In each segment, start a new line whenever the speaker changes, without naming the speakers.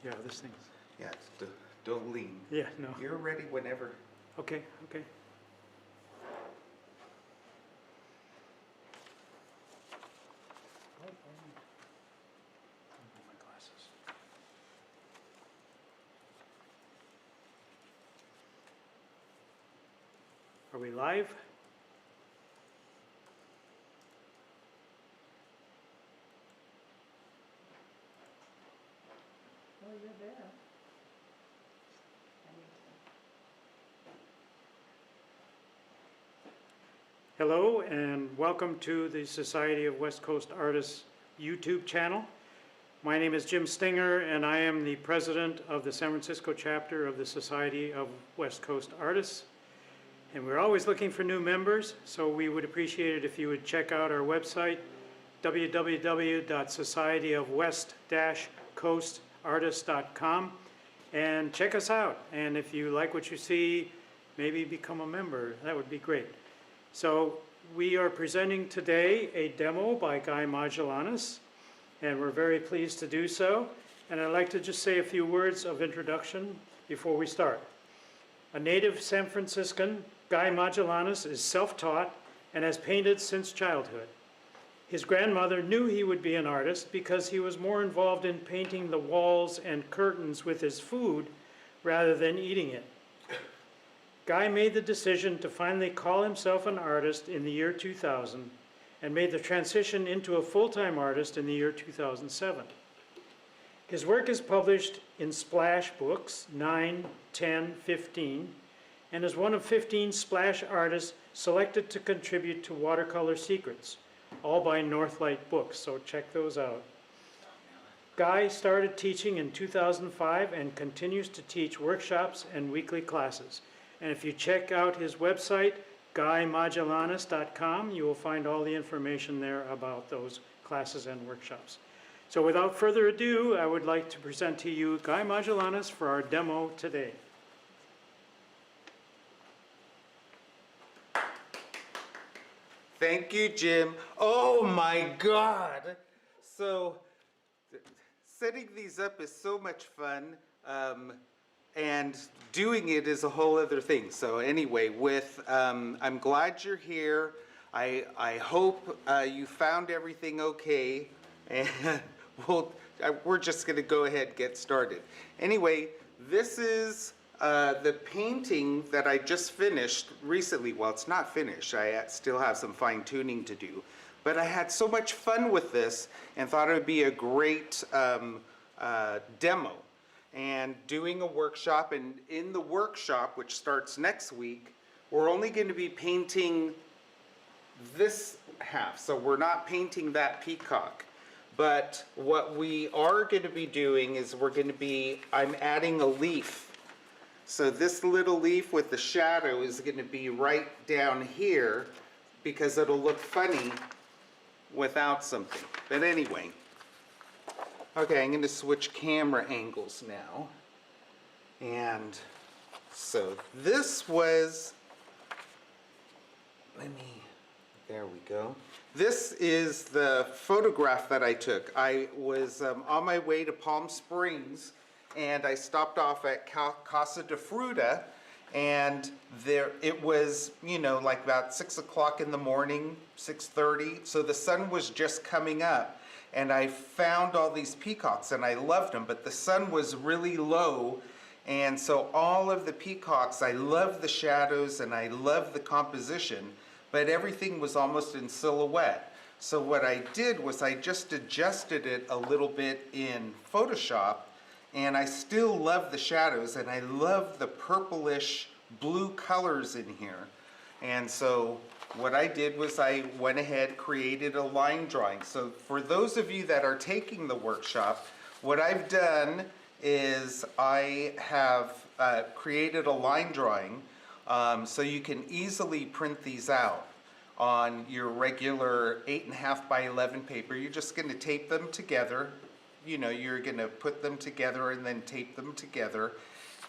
Yeah, this thing's...
Yeah, don't lean.
Yeah, no.
You're ready whenever.
Okay, okay. My glasses. Are we live?
Oh, you're there.
Hello and welcome to the Society of West Coast Artists YouTube channel. My name is Jim Stinger and I am the president of the San Francisco chapter of the Society of West Coast Artists. And we're always looking for new members, so we would appreciate it if you would check out our website, www.societyofwest-coastartists.com, and check us out. And if you like what you see, maybe become a member. That would be great. So we are presenting today a demo by Guy Magallanes, and we're very pleased to do so. And I'd like to just say a few words of introduction before we start. A native San Franciscan, Guy Magallanes is self-taught and has painted since childhood. His grandmother knew he would be an artist because he was more involved in painting the walls and curtains with his food rather than eating it. Guy made the decision to finally call himself an artist in the year 2000 and made the transition into a full-time artist in the year 2007. His work is published in Splash Books 9, 10, 15, and is one of 15 Splash artists selected to contribute to Watercolor Secrets, all by Northlight Books, so check those out. Guy started teaching in 2005 and continues to teach workshops and weekly classes. And if you check out his website, guymagallanes.com, you will find all the information there about those classes and workshops. So without further ado, I would like to present to you Guy Magallanes for our demo today.
Thank you, Jim. Oh my God. So setting these up is so much fun. And doing it is a whole other thing. So anyway, I'm glad you're here. I hope you found everything okay. And we're just gonna go ahead and get started. Anyway, this is the painting that I just finished recently. Well, it's not finished. I still have some fine tuning to do. But I had so much fun with this and thought it would be a great demo. And doing a workshop, and in the workshop, which starts next week, we're only going to be painting this half. So we're not painting that peacock. But what we are going to be doing is I'm adding a leaf. So this little leaf with the shadow is going to be right down here because it'll look funny without something. But anyway. Okay, I'm going to switch camera angles now. And so this was, there we go. This is the photograph that I took. I was on my way to Palm Springs and I stopped off at Casa de Fruta, and there it was, like about 6 o'clock in the morning, 6:30. So the sun was just coming up. And I found all these peacocks and I loved them, but the sun was really low. And so all of the peacocks, I loved the shadows and I loved the composition, but everything was almost in silhouette. So what I did was I just adjusted it a little bit in Photoshop, and I still love the shadows and I love the purplish blue colors in here. And so what I did was I went ahead, created a line drawing. So for those of you that are taking the workshop, what I've done is I have created a line drawing so you can easily print these out on your regular 8.5 by 11 paper. You're just going to tape them together. You're going to put them together and then tape them together.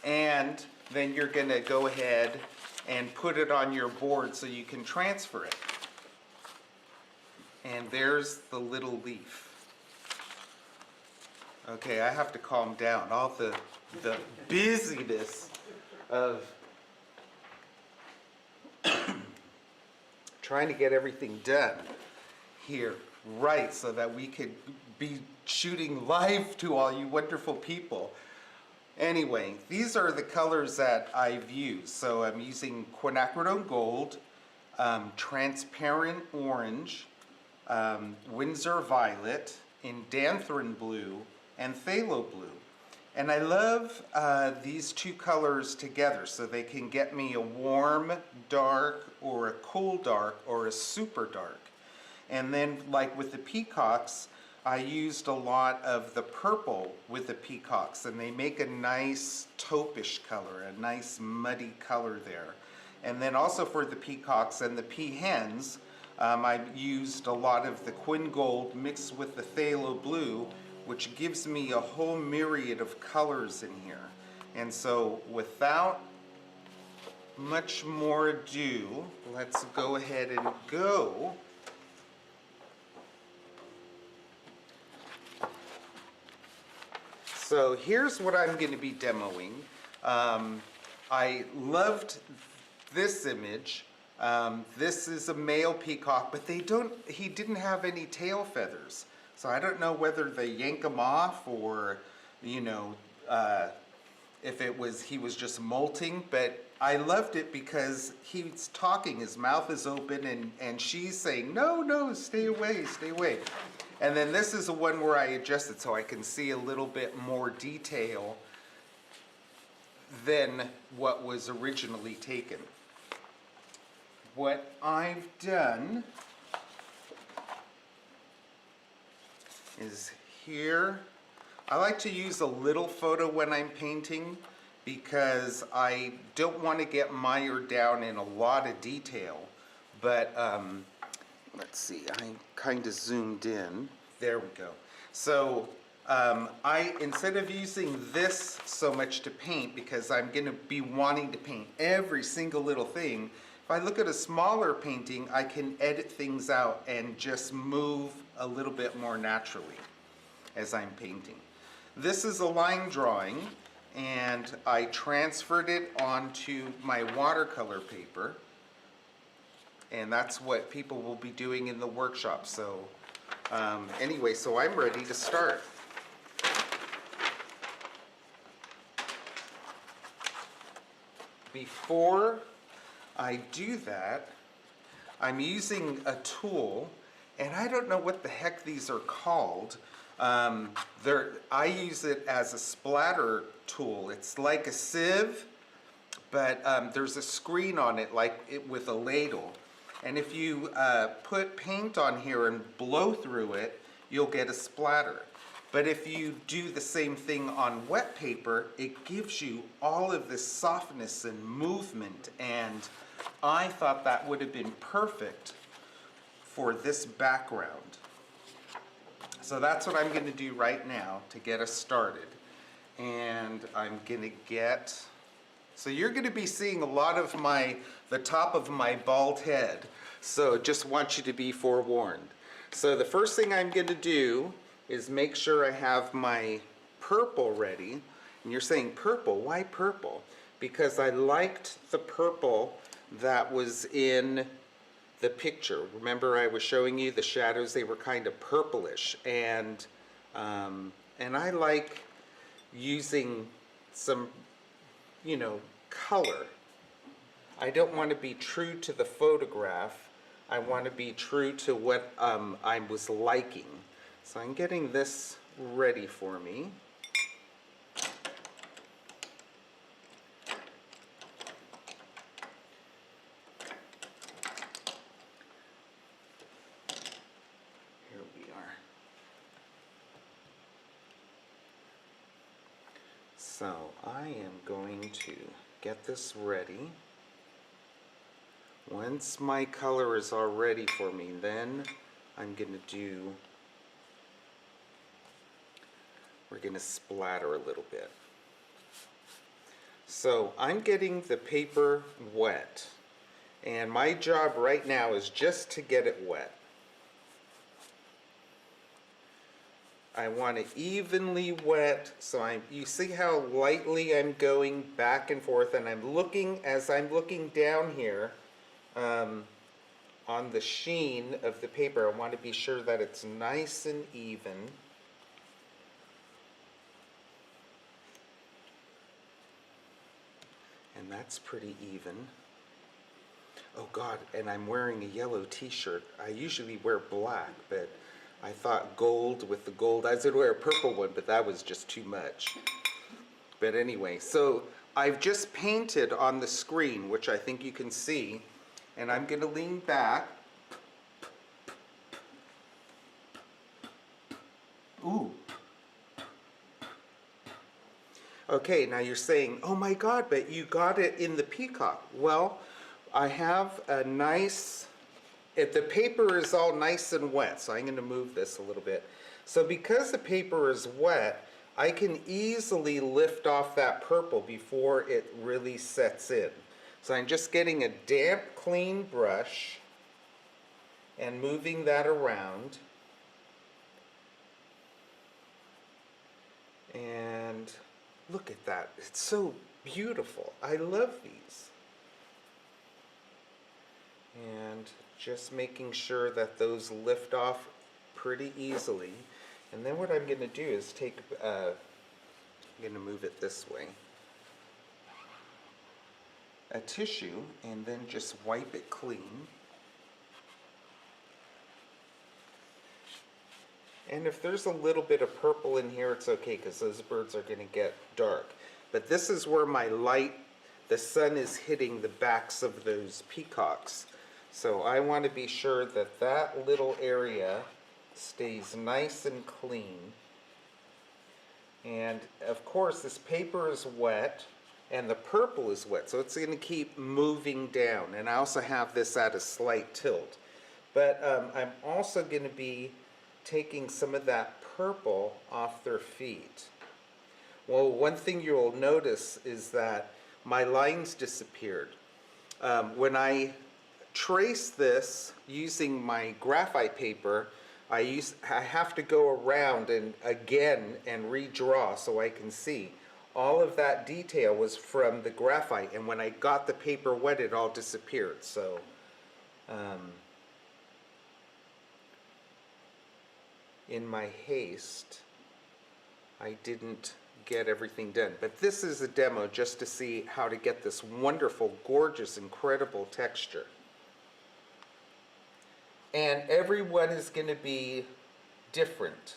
And then you're going to go ahead and put it on your board so you can transfer it. And there's the little leaf. Okay, I have to calm down. All the busyness of trying to get everything done here right so that we could be shooting live to all you wonderful people. Anyway, these are the colors that I've used. So I'm using quinacridone gold, transparent orange, Windsor violet, indanthrene blue, and phthalo blue. And I love these two colors together so they can get me a warm dark or a cool dark or a super dark. And then like with the peacocks, I used a lot of the purple with the peacocks, and they make a nice taupish color, a nice muddy color there. And then also for the peacocks and the peahens, I used a lot of the quin gold mixed with the phthalo blue, which gives me a whole myriad of colors in here. And so without much more ado, let's go ahead and go. So here's what I'm going to be demoing. I loved this image. This is a male peacock, but he didn't have any tail feathers. So I don't know whether they yank them off or, you know, if he was just molting, but I loved it because he's talking, his mouth is open, and she's saying, no, no, stay away, stay away. And then this is the one where I adjusted so I can see a little bit more detail than what was originally taken. What I've done is here, I like to use a little photo when I'm painting because I don't want to get mired down in a lot of detail. But let's see, I kind of zoomed in. There we go. So instead of using this so much to paint, because I'm going to be wanting to paint every single little thing, if I look at a smaller painting, I can edit things out and just move a little bit more naturally as I'm painting. This is a line drawing, and I transferred it onto my watercolor paper, and that's what people will be doing in the workshop. So anyway, so I'm ready to start. Before I do that, I'm using a tool, and I don't know what the heck these are called. I use it as a splatter tool. It's like a sieve, but there's a screen on it with a ladle. And if you put paint on here and blow through it, you'll get a splatter. But if you do the same thing on wet paper, it gives you all of this softness and movement, and I thought that would have been perfect for this background. So that's what I'm going to do right now to get us started. And I'm going to get, so you're going to be seeing a lot of the top of my bald head. So just want you to be forewarned. So the first thing I'm going to do is make sure I have my purple ready. And you're saying purple, why purple? Because I liked the purple that was in the picture. Remember I was showing you the shadows, they were kind of purplish, and I like using some, you know, color. I don't want to be true to the photograph. I want to be true to what I was liking. So I'm getting this ready for me. Here we are. So I am going to get this ready. Once my color is all ready for me, then I'm going to we're going to splatter a little bit. So I'm getting the paper wet, and my job right now is just to get it wet. I want it evenly wet, so you see how lightly I'm going back and forth, and as I'm looking down here on the sheen of the paper, I want to be sure that it's nice and even. And that's pretty even. Oh God, and I'm wearing a yellow t-shirt. I usually wear black, but I thought gold with the gold. I was gonna wear a purple one, but that was just too much. But anyway, so I've just painted on the screen, which I think you can see, and I'm gonna lean back. Ooh. Okay, now you're saying, oh my God, but you got it in the Peacock. Well, I have a nice, if the paper is all nice and wet, so I'm going to move this a little bit. So because the paper is wet, I can easily lift off that purple before it really sets in. So I'm just getting a damp, clean brush and moving that around. And look at that, it's so beautiful. I love these. And just making sure that those lift off pretty easily. And then what I'm going to do is take, I'm going to move it this way, a tissue, and then just wipe it clean. And if there's a little bit of purple in here, it's okay, because those birds are going to get dark. But this is where my light, the sun is hitting the backs of those peacocks. So I want to be sure that that little area stays nice and clean. And of course this paper is wet and the purple is wet, so it's going to keep moving down. And I also have this at a slight tilt. But I'm also going to be taking some of that purple off their feet. Well, one thing you'll notice is that my lines disappeared. When I trace this using my graphite paper, I have to go around and again and redraw so I can see. All of that detail was from the graphite, and when I got the paper wet, it all disappeared. So in my haste, I didn't get everything done. But this is a demo just to see how to get this wonderful, gorgeous, incredible texture. And everyone is going to be different.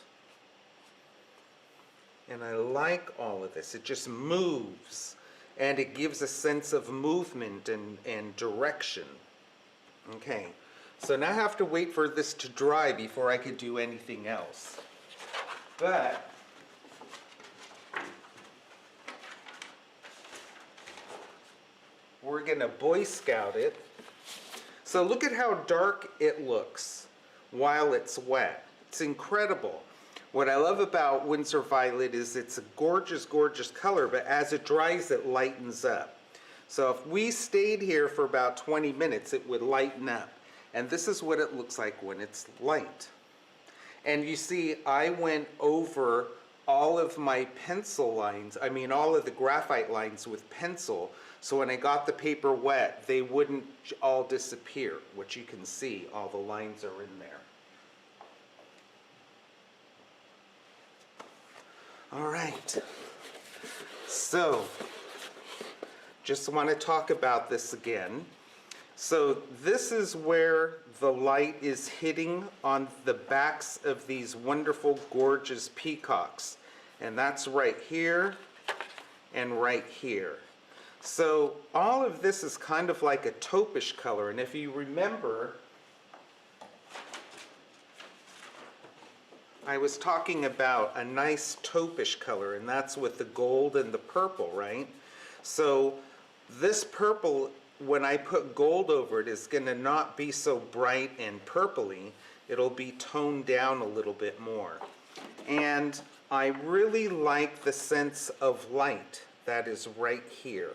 And I like all of this. It just moves, and it gives a sense of movement and direction. Okay, so now I have to wait for this to dry before I could do anything else. But we're going to Boy Scout it. So look at how dark it looks while it's wet. It's incredible. What I love about Winsor Violet is it's a gorgeous, gorgeous color, but as it dries, it lightens up. So if we stayed here for about 20 minutes, it would lighten up. And this is what it looks like when it's light. And you see, I went over all of my pencil lines, all of the graphite lines with pencil, so when I got the paper wet, they wouldn't all disappear, which you can see, all the lines are in there. All right, so just want to talk about this again. So this is where the light is hitting on the backs of these wonderful, gorgeous peacocks. And that's right here and right here. So all of this is kind of like a taupish color. And if you remember, I was talking about a nice taupish color, and that's with the gold and the purple, right? So this purple, when I put gold over it, is going to not be so bright and purpley. It'll be toned down a little bit more. And I really like the sense of light that is right here.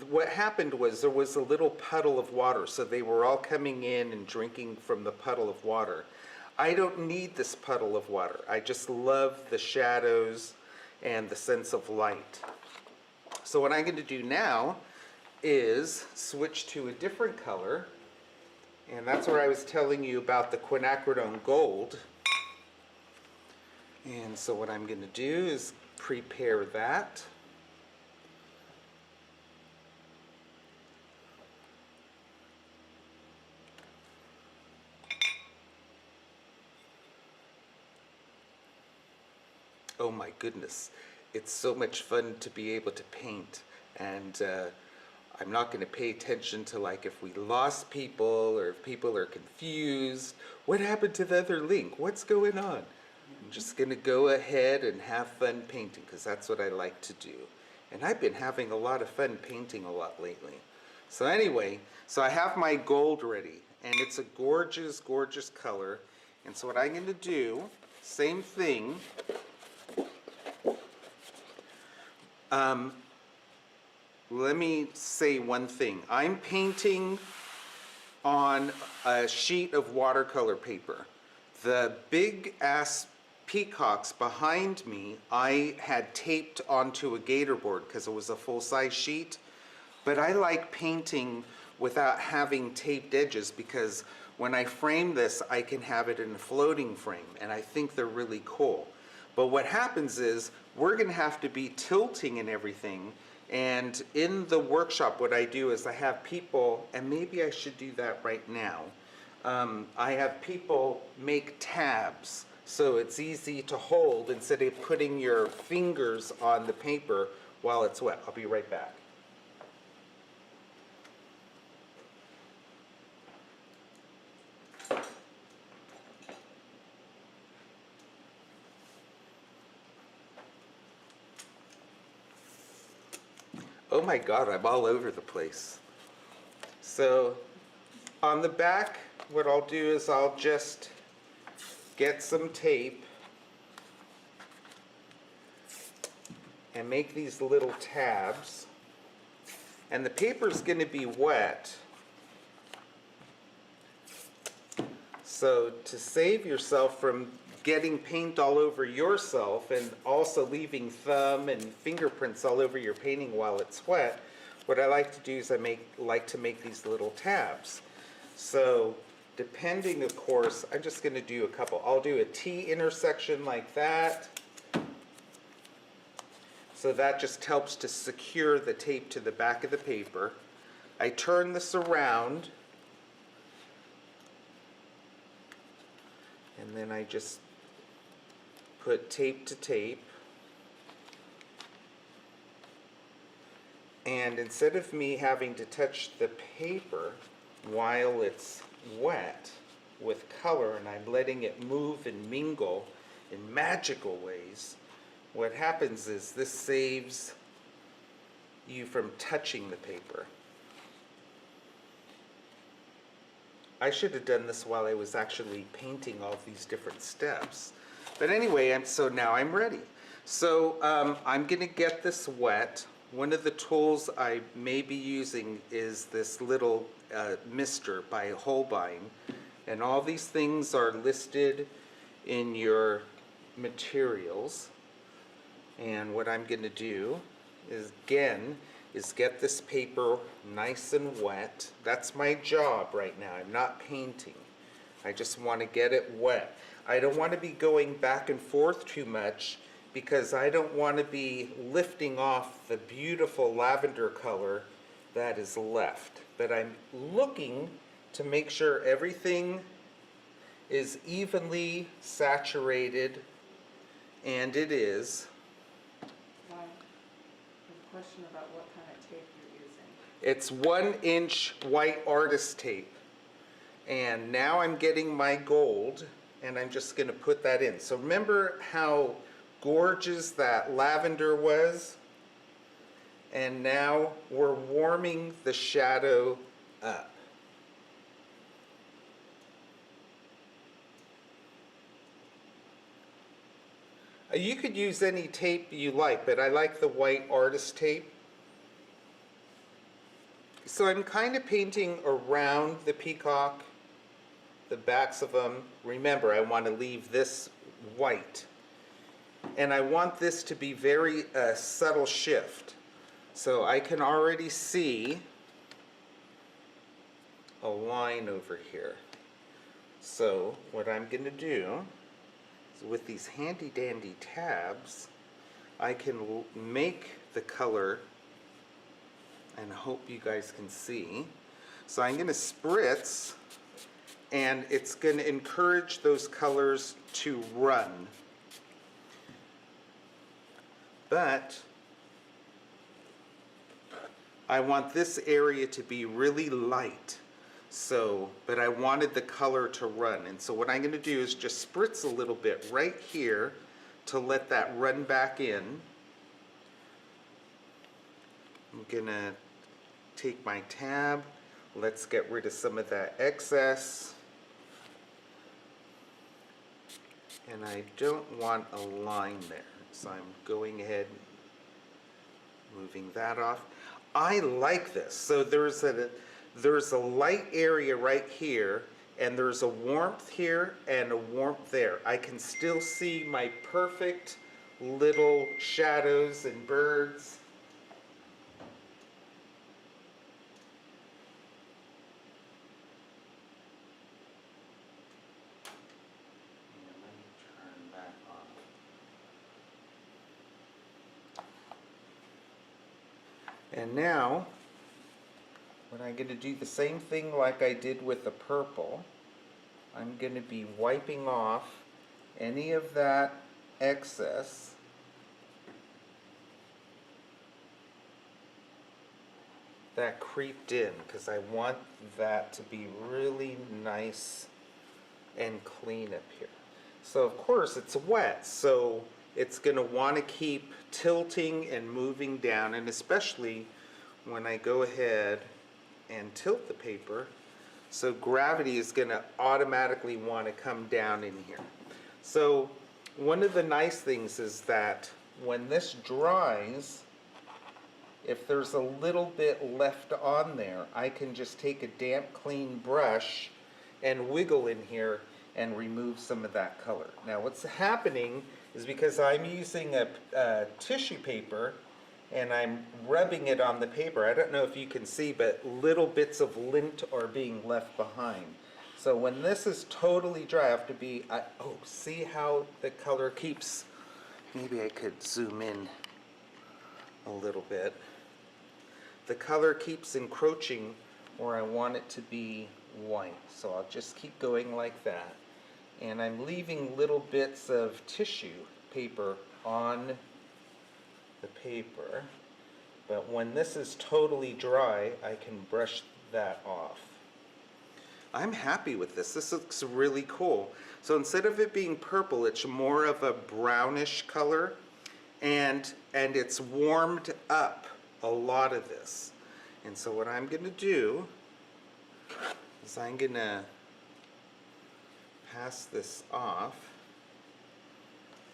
What happened was there was a little puddle of water, so they were all coming in and drinking from the puddle of water. I don't need this puddle of water. I just love the shadows and the sense of light. So what I'm going to do now is switch to a different color, and that's where I was telling you about the quinacridone gold. And so what I'm going to do is prepare that. Oh my goodness, it's so much fun to be able to paint, and I'm not going to pay attention to like if we lost people or if people are confused. What happened to the other link? What's going on? I'm just going to go ahead and have fun painting because that's what I like to do. And I've been having a lot of fun painting a lot lately. So anyway, so I have my gold ready, and it's a gorgeous, gorgeous color. And so what I'm going to do, same thing. Let me say one thing. I'm painting on a sheet of watercolor paper. The big ass peacocks behind me, I had taped onto a gator board because it was a full-size sheet. But I like painting without having taped edges because when I frame this, I can have it in a floating frame, and I think they're really cool. But what happens is we're going to have to be tilting and everything. And in the workshop, what I do is I have people, and maybe I should do that right now. I have people make tabs so it's easy to hold instead of putting your fingers on the paper while it's wet. I'll be right back. Oh my God, I'm all over the place. So on the back, what I'll do is I'll just get some tape and make these little tabs. And the paper's going to be wet. So to save yourself from getting paint all over yourself and also leaving thumb and fingerprints all over your painting while it's wet, what I like to do is like to make these little tabs. So depending, of course, I'm just going to do a couple. I'll do a T intersection like that. So that just helps to secure the tape to the back of the paper. I turn this around, and then I just put tape to tape. And instead of me having to touch the paper while it's wet with color and I'm letting it move and mingle in magical ways, what happens is this saves you from touching the paper. I should have done this while I was actually painting all these different steps. But anyway, so now I'm ready. So I'm going to get this wet. One of the tools I may be using is this little mister by Holbein. And all these things are listed in your materials. And what I'm going to do is, again, is get this paper nice and wet. That's my job right now. I'm not painting. I just want to get it wet. I don't want to be going back and forth too much because I don't want to be lifting off the beautiful lavender color that is left. But I'm looking to make sure everything is evenly saturated, and it is.
Why? I have a question about what kind of tape you're using.
It's 1-inch white artist tape. And now I'm getting my gold, and I'm just going to put that in. So remember how gorgeous that lavender was? And now we're warming the shadow up. You could use any tape you like, but I like the white artist tape. So I'm kind of painting around the peacock the backs of them. Remember, I want to leave this white. And I want this to be very subtle shift. So I can already see a line over here. So what I'm going to do is with these handy dandy tabs, I can make the color, and I hope you guys can see. So I'm going to spritz, and it's going to encourage those colors to run. But I want this area to be really light. So, but I wanted the color to run. And so what I'm going to do is just spritz a little bit right here to let that run back in. I'm going to take my tab. Let's get rid of some of that excess. And I don't want a line there. So I'm going ahead and moving that off. I like this. So there's a light area right here, and there's a warmth here and a warmth there. I can still see my perfect little shadows and birds. And let me turn that on. And now, when I'm going to do the same thing like I did with the purple, I'm going to be wiping off any of that excess. That creeped in, because I want that to be really nice and clean up here. So of course it's wet, so it's going to want to keep tilting and moving down, and especially when I go ahead and tilt the paper, so gravity is going to automatically want to come down in here. So one of the nice things is that when this dries, if there's a little bit left on there, I can just take a damp clean brush and wiggle in here and remove some of that color. Now what's happening is because I'm using a tissue paper and I'm rubbing it on the paper. I don't know if you can see, but little bits of lint are being left behind. So when this is totally dry, I have to be, oh, see how the color keeps, maybe I could zoom in a little bit. The color keeps encroaching where I want it to be white. So I'll just keep going like that. And I'm leaving little bits of tissue paper on the paper, but when this is totally dry, I can brush that off. I'm happy with this. This looks really cool. So instead of it being purple, it's more of a brownish color, and it's warmed up a lot of this. And so what I'm going to do is I'm going to pass this off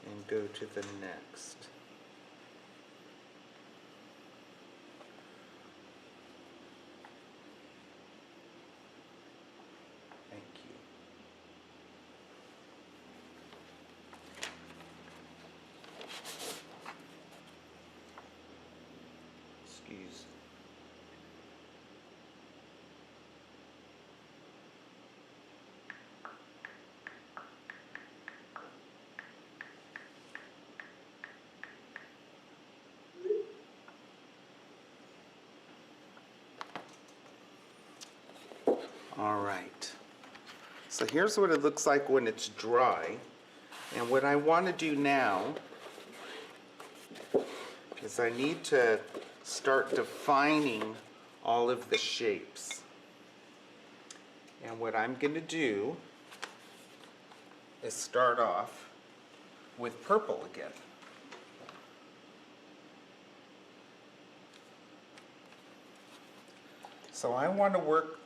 and go to the next. Thank you. Excuse. All right, so here's what it looks like when it's dry. And what I want to do now is I need to start defining all of the shapes. And what I'm going to do is start off with purple again. So I want to work,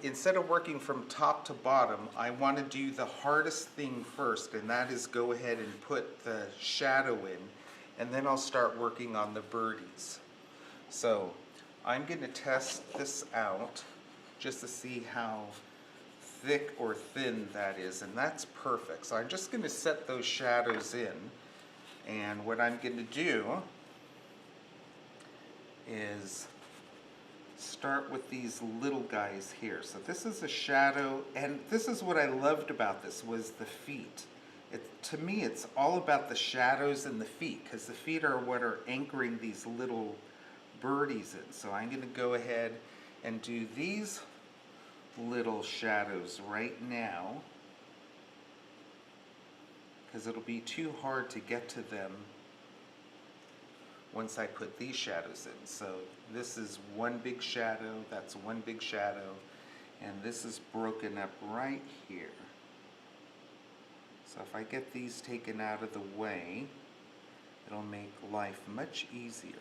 instead of working from top to bottom, I want to do the hardest thing first, and that is go ahead and put the shadow in, and then I'll start working on the birdies. So I'm going to test this out just to see how thick or thin that is, and that's perfect. So I'm just going to set those shadows in, and what I'm going to do is start with these little guys here. So this is a shadow, and this is what I loved about this, was the feet. To me, it's all about the shadows and the feet, because the feet are what are anchoring these little birdies in. So I'm going to go ahead and do these little shadows right now, because it'll be too hard to get to them once I put these shadows in. So this is one big shadow, that's one big shadow, and this is broken up right here. So if I get these taken out of the way, it'll make life much easier.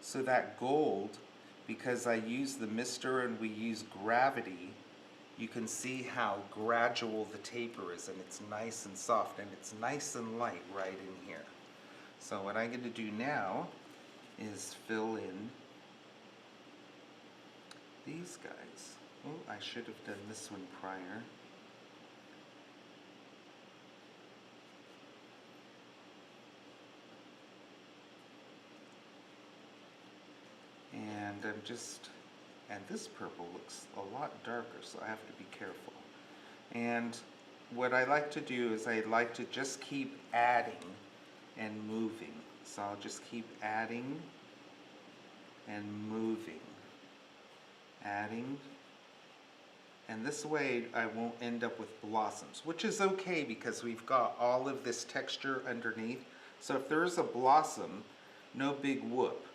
So that gold, because I use the mister and we use gravity, you can see how gradual the taper is, and it's nice and soft, and it's nice and light right in here. So what I'm going to do now is fill in these guys. Oh, I should have done this one prior. And and this purple looks a lot darker, so I have to be careful. And what I like to do is I like to just keep adding and moving. So I'll just keep adding and moving. Adding. And this way I won't end up with blossoms, which is okay because we've got all of this texture underneath. So if there is a blossom, no big whoop.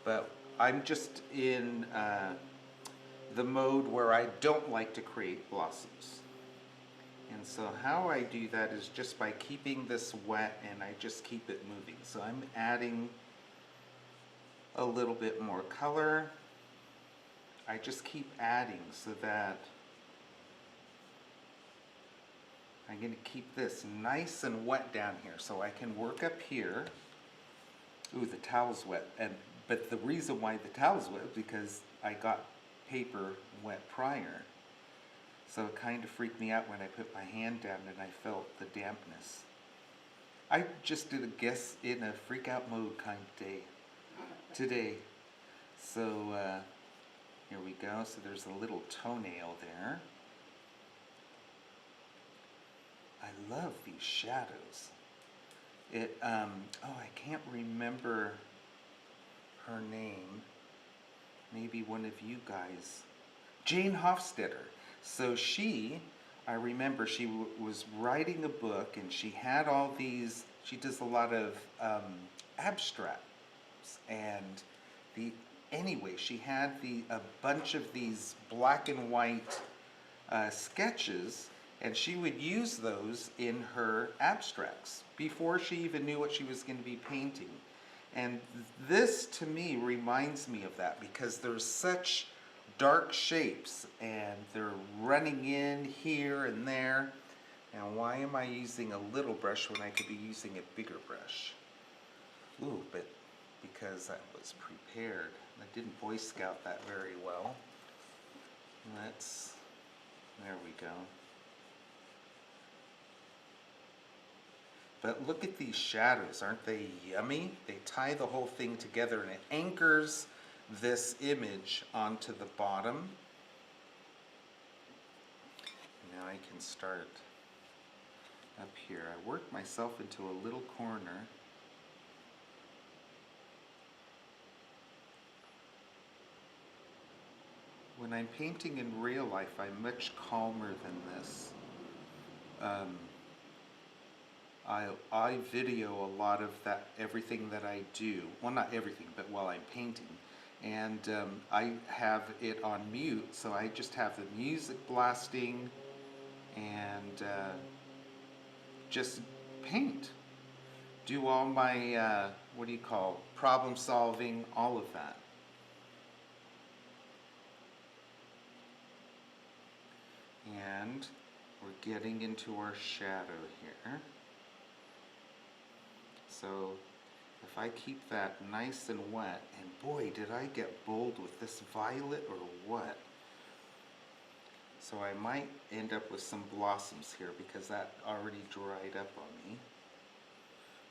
But I'm just in the mode where I don't like to create blossoms. And so how I do that is just by keeping this wet, and I just keep it moving. So I'm adding a little bit more color. I just keep adding so that I'm going to keep this nice and wet down here so I can work up here. Ooh, the towel's wet. But the reason why the towel's wet is because I got paper wet prior. So it kind of freaked me out when I put my hand down and I felt the dampness. I just did a guess in a freak out mode kind of day today. So here we go. So there's a little toenail there. I love these shadows. Oh, I can't remember her name. Maybe one of you guys. Jane Hofstetter. So I remember she was writing a book, and she had all these, she does a lot of abstracts, and anyway, she had a bunch of these black and white sketches, and she would use those in her abstracts before she even knew what she was going to be painting. And this, to me, reminds me of that, because there's such dark shapes, and they're running in here and there. Now, why am I using a little brush when I could be using a bigger brush? Ooh, but because I was prepared. I didn't Boy Scout that very well. There we go. But look at these shadows, aren't they yummy? They tie the whole thing together, and it anchors this image onto the bottom. Now I can start up here. I worked myself into a little corner. When I'm painting in real life, I'm much calmer than this. I video a lot of everything that I do. Well, not everything, but while I'm painting. And I have it on mute, so I just have the music blasting and just paint. Do all my, problem solving, all of that. And we're getting into our shadow here. So if I keep that nice and wet, and boy, did I get bold with this violet or what. So I might end up with some blossoms here because that already dried up on me.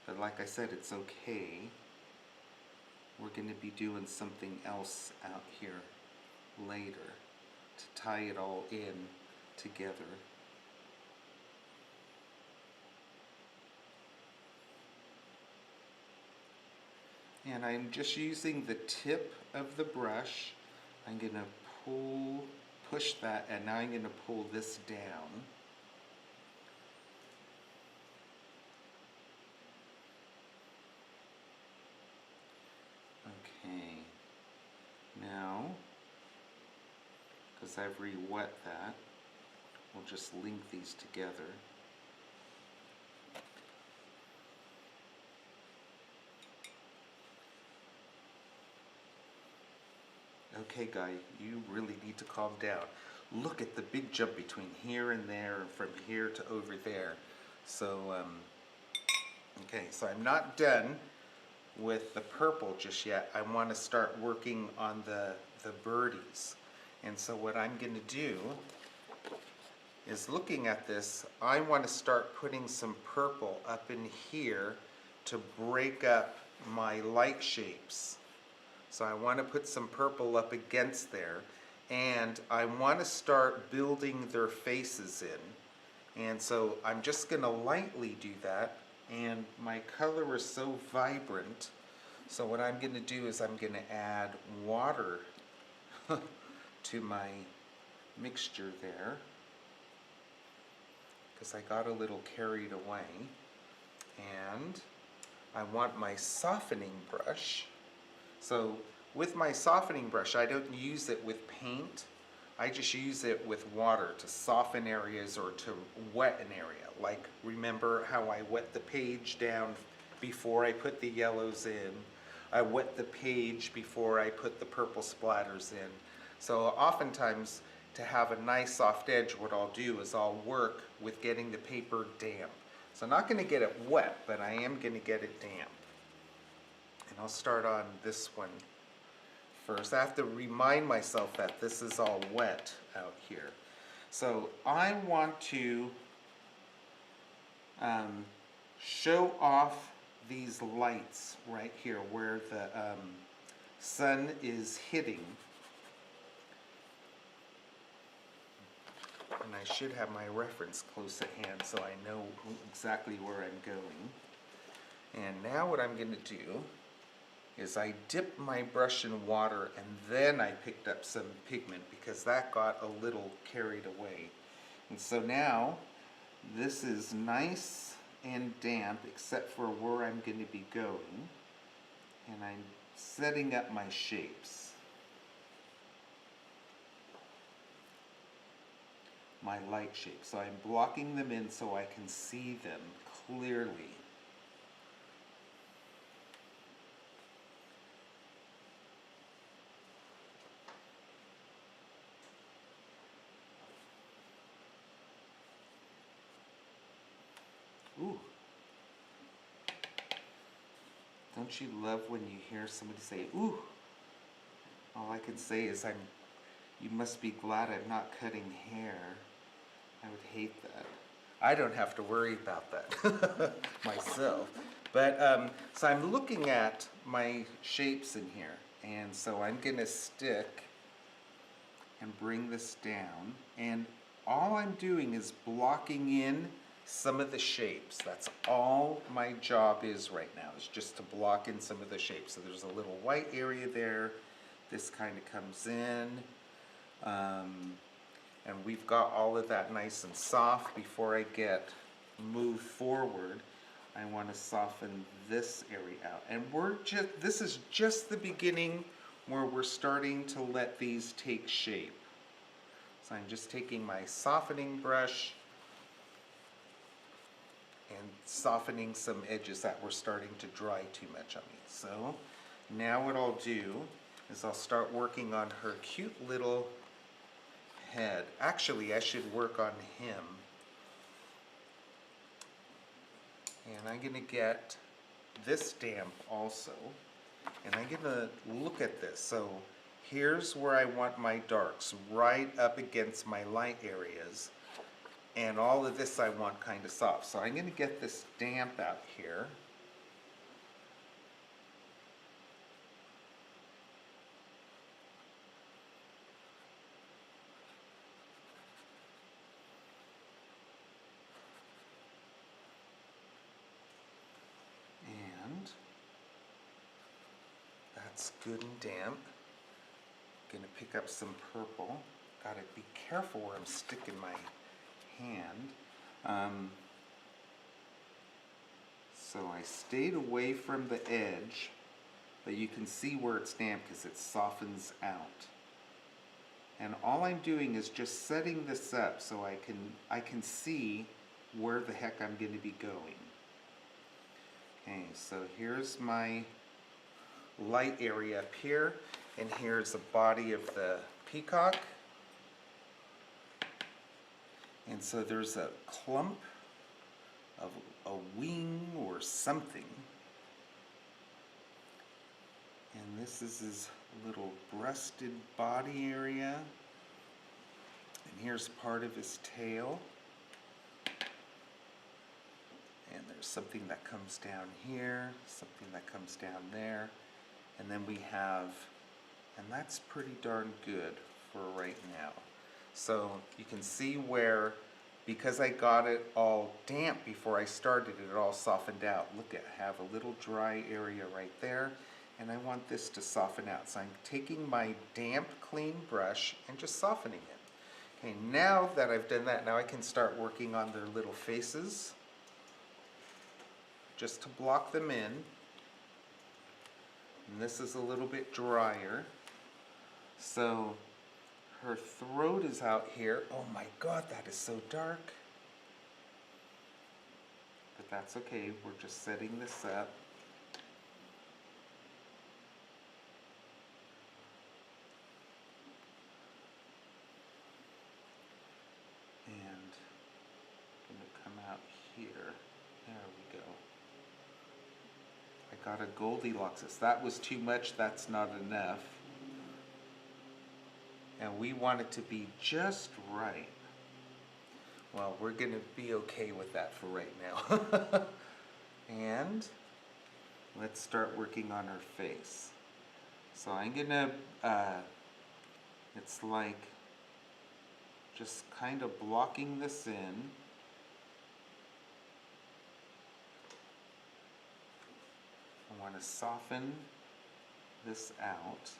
But like I said, it's okay. We're going to be doing something else out here later to tie it all in together. And I'm just using the tip of the brush. I'm going to push that, and now I'm going to pull this down. Okay, now, because I've re-wet that, we'll just link these together. Okay, guy, you really need to calm down. Look at the big jump between here and there, and from here to over there. So, okay, so I'm not done with the purple just yet. I want to start working on the birdies. And so what I'm going to do is, looking at this, I want to start putting some purple up in here to break up my light shapes. So I want to put some purple up against there, and I want to start building their faces in. And so I'm just going to lightly do that, and my color is so vibrant. So what I'm going to do is I'm going to add water to my mixture there, because I got a little carried away. And I want my softening brush. So with my softening brush, I don't use it with paint. I just use it with water to soften areas or to wet an area. Like, remember how I wet the page down before I put the yellows in? I wet the page before I put the purple splatters in. So oftentimes, to have a nice soft edge, what I'll do is I'll work with getting the paper damp. So I'm not going to get it wet, but I am going to get it damp. And I'll start on this one first. I have to remind myself that this is all wet out here. So I want to show off these lights right here where the sun is hitting. And I should have my reference close at hand so I know exactly where I'm going. And now what I'm going to do is I dip my brush in water, and then I picked up some pigment because that got a little carried away. And so now this is nice and damp except for where I'm going to be going, and I'm setting up my shapes. My light shapes. So I'm blocking them in so I can see them clearly. Ooh. Don't you love when you hear somebody say, ooh? All I can say is you must be glad I'm not cutting hair. I would hate that. I don't have to worry about that myself. But, so I'm looking at my shapes in here. And so I'm going to stick and bring this down. And all I'm doing is blocking in some of the shapes. That's all my job is right now, is just to block in some of the shapes. So there's a little white area there. This kind of comes in. And we've got all of that nice and soft. Before I move forward, I want to soften this area out. And this is just the beginning where we're starting to let these take shape. So I'm just taking my softening brush and softening some edges that were starting to dry too much on me. So now what I'll do is I'll start working on her cute little head. Actually, I should work on him. And I'm going to get this damp also. And I'm gonna look at this. So here's where I want my darks, right up against my light areas. And all of this I want kind of soft. So I'm gonna get this damp out here. And that's good and damp. Gonna pick up some purple. Gotta be careful where I'm sticking my hand. So I stayed away from the edge, but you can see where it's damp because it softens out. And all I'm doing is just setting this up so I can see where the heck I'm going to be going. Okay, so here's my light area up here, and here's the body of the peacock. And so there's a clump of a wing or something. And this is his little breasted body area. And here's part of his tail. And there's something that comes down here, something that comes down there. And then we have, and that's pretty darn good for right now. So you can see where, because I got it all damp before I started, it all softened out. Look, I have a little dry area right there, and I want this to soften out. So I'm taking my damp, clean brush and just softening it. Okay, now that I've done that, now I can start working on their little faces, just to block them in. And this is a little bit drier. So her throat is out here. Oh my God, that is so dark. But that's okay, we're just setting this up. And I'm gonna come out here. There we go. I got a Goldilocks. That was too much, that's not enough. And we want it to be just right. Well, we're gonna be okay with that for right now. And let's start working on her face. So I'm gonna, it's like just kind of blocking this in. I want to soften this out.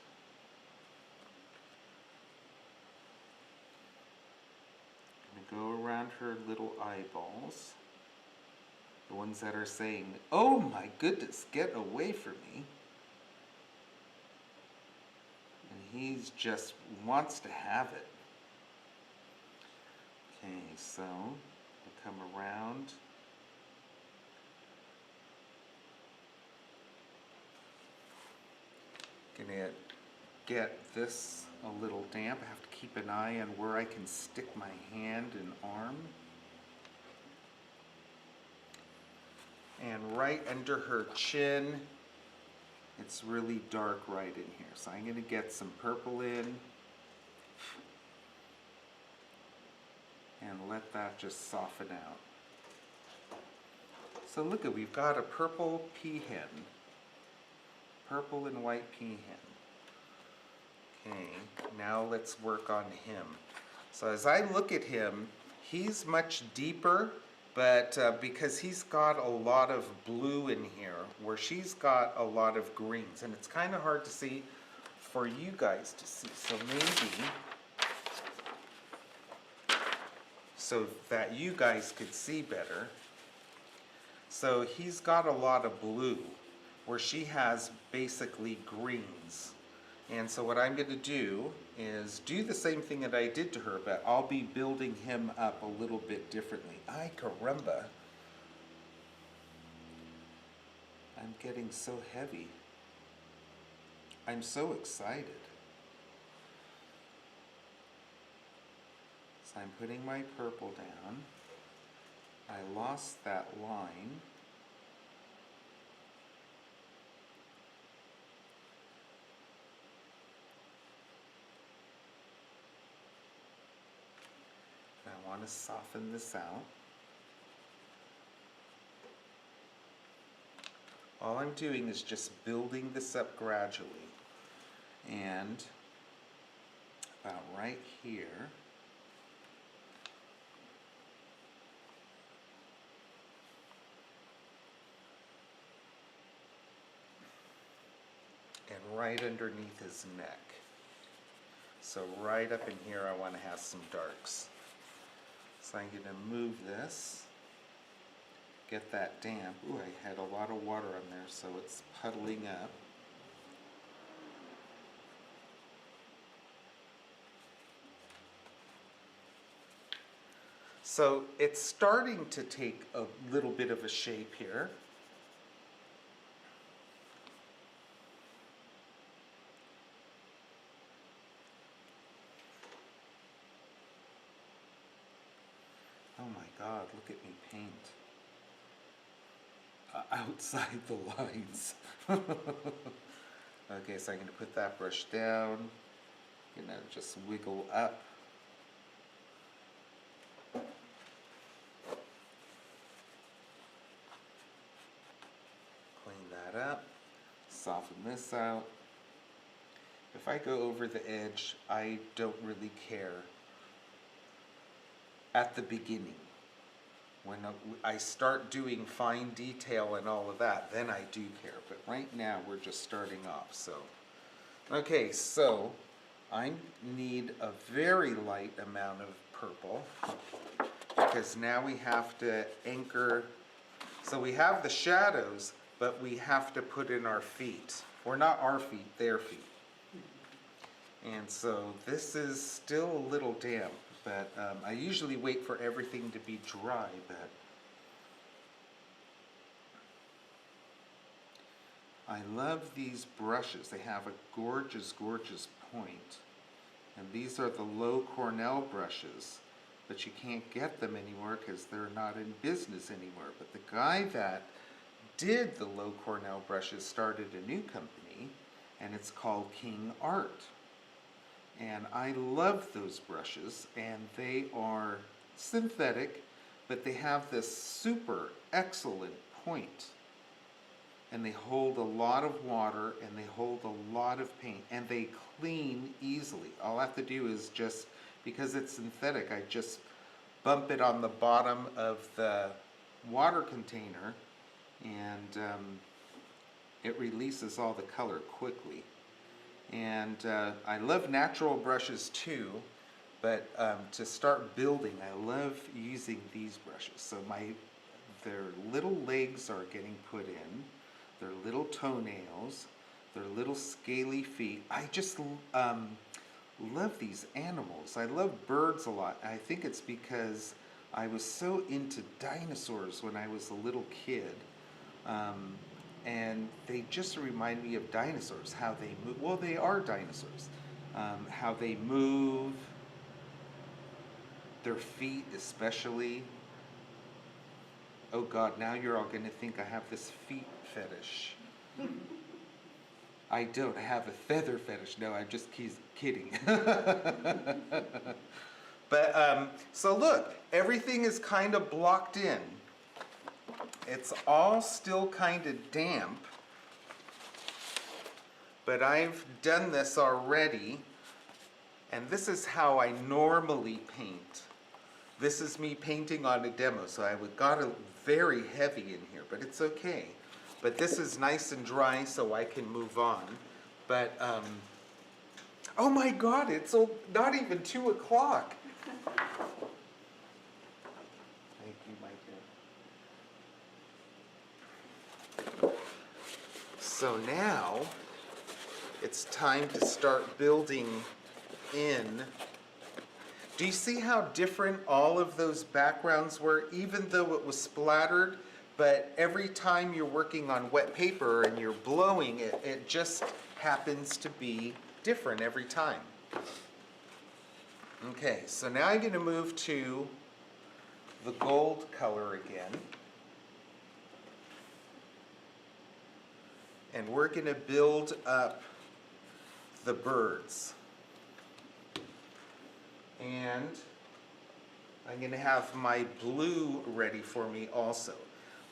Go around her little eyeballs, the ones that are saying, "Oh my goodness, get away from me." And he just wants to have it. Okay, so I come around. Gonna get this a little damp. I have to keep an eye on where I can stick my hand and arm. And right under her chin, it's really dark right in here. So I'm gonna get some purple in and let that just soften out. So look at, we've got a purple peahen. Purple and white peahen. Okay, now let's work on him. So as I look at him, he's much deeper, but because he's got a lot of blue in here, where she's got a lot of greens, and it's kind of hard to see for you guys to see. So maybe, so that you guys could see better. So he's got a lot of blue, where she has basically greens. And so what I'm going to do is do the same thing that I did to her, but I'll be building him up a little bit differently. Ay caramba. I'm getting so heavy. I'm so excited. So I'm putting my purple down. I lost that line. want to soften this out. All I'm doing is just building this up gradually. And about right here, and right underneath his neck. So right up in here I want to have some darks. So I'm going to move this, get that damp. Ooh, I had a lot of water on there, so it's puddling up. So it's starting to take a little bit of a shape here. Oh my God, look at me paint. Outside the lines. Okay, so I'm going to put that brush down. Just wiggle up. Clean that up. Soften this out. If I go over the edge, I don't really care at the beginning. When I start doing fine detail and all of that, then I do care. But right now, we're just starting off. So, okay, so I need a very light amount of purple because now we have to anchor. So we have the shadows, but we have to put in our feet. Or not our feet, their feet. And so this is still a little damp. But I usually wait for everything to be dry, but I love these brushes. They have a gorgeous, gorgeous point. And these are the low Cornell brushes, but you can't get them anymore because they're not in business anymore. But the guy that did the low Cornell brushes started a new company, and it's called King Art. And I love those brushes, and they are synthetic, but they have this super excellent point. And they hold a lot of water, and they hold a lot of paint, and they clean easily. All I have to do is just, because it's synthetic, I just bump it on the bottom of the water container, and it releases all the color quickly. And I love natural brushes too, but to start building, I love using these brushes. So their little legs are getting put in, their little toenails, their little scaly feet. I just love these animals. I love birds a lot. I think it's because I was so into dinosaurs when I was a little kid. And they just remind me of dinosaurs, how they move. Well, they are dinosaurs. How they move, their feet especially. Oh God, now you're all going to think I have this feet fetish. I don't have a feather fetish. No, I'm just kidding. But, so look, everything is kind of blocked in. It's all still kind of damp, but I've done this already, and this is how I normally paint. This is me painting on a demo, so I got it very heavy in here, but it's okay. But this is nice and dry, so I can move on. But, oh my God, it's not even 2 o'clock. Thank you, my dear. So now, it's time to start building in. Do you see how different all of those backgrounds were, even though it was splattered? But every time you're working on wet paper and you're blowing it, it just happens to be different every time. Okay, so now I'm going to move to the gold color again. And we're going to build up the birds. And I'm going to have my blue ready for me also.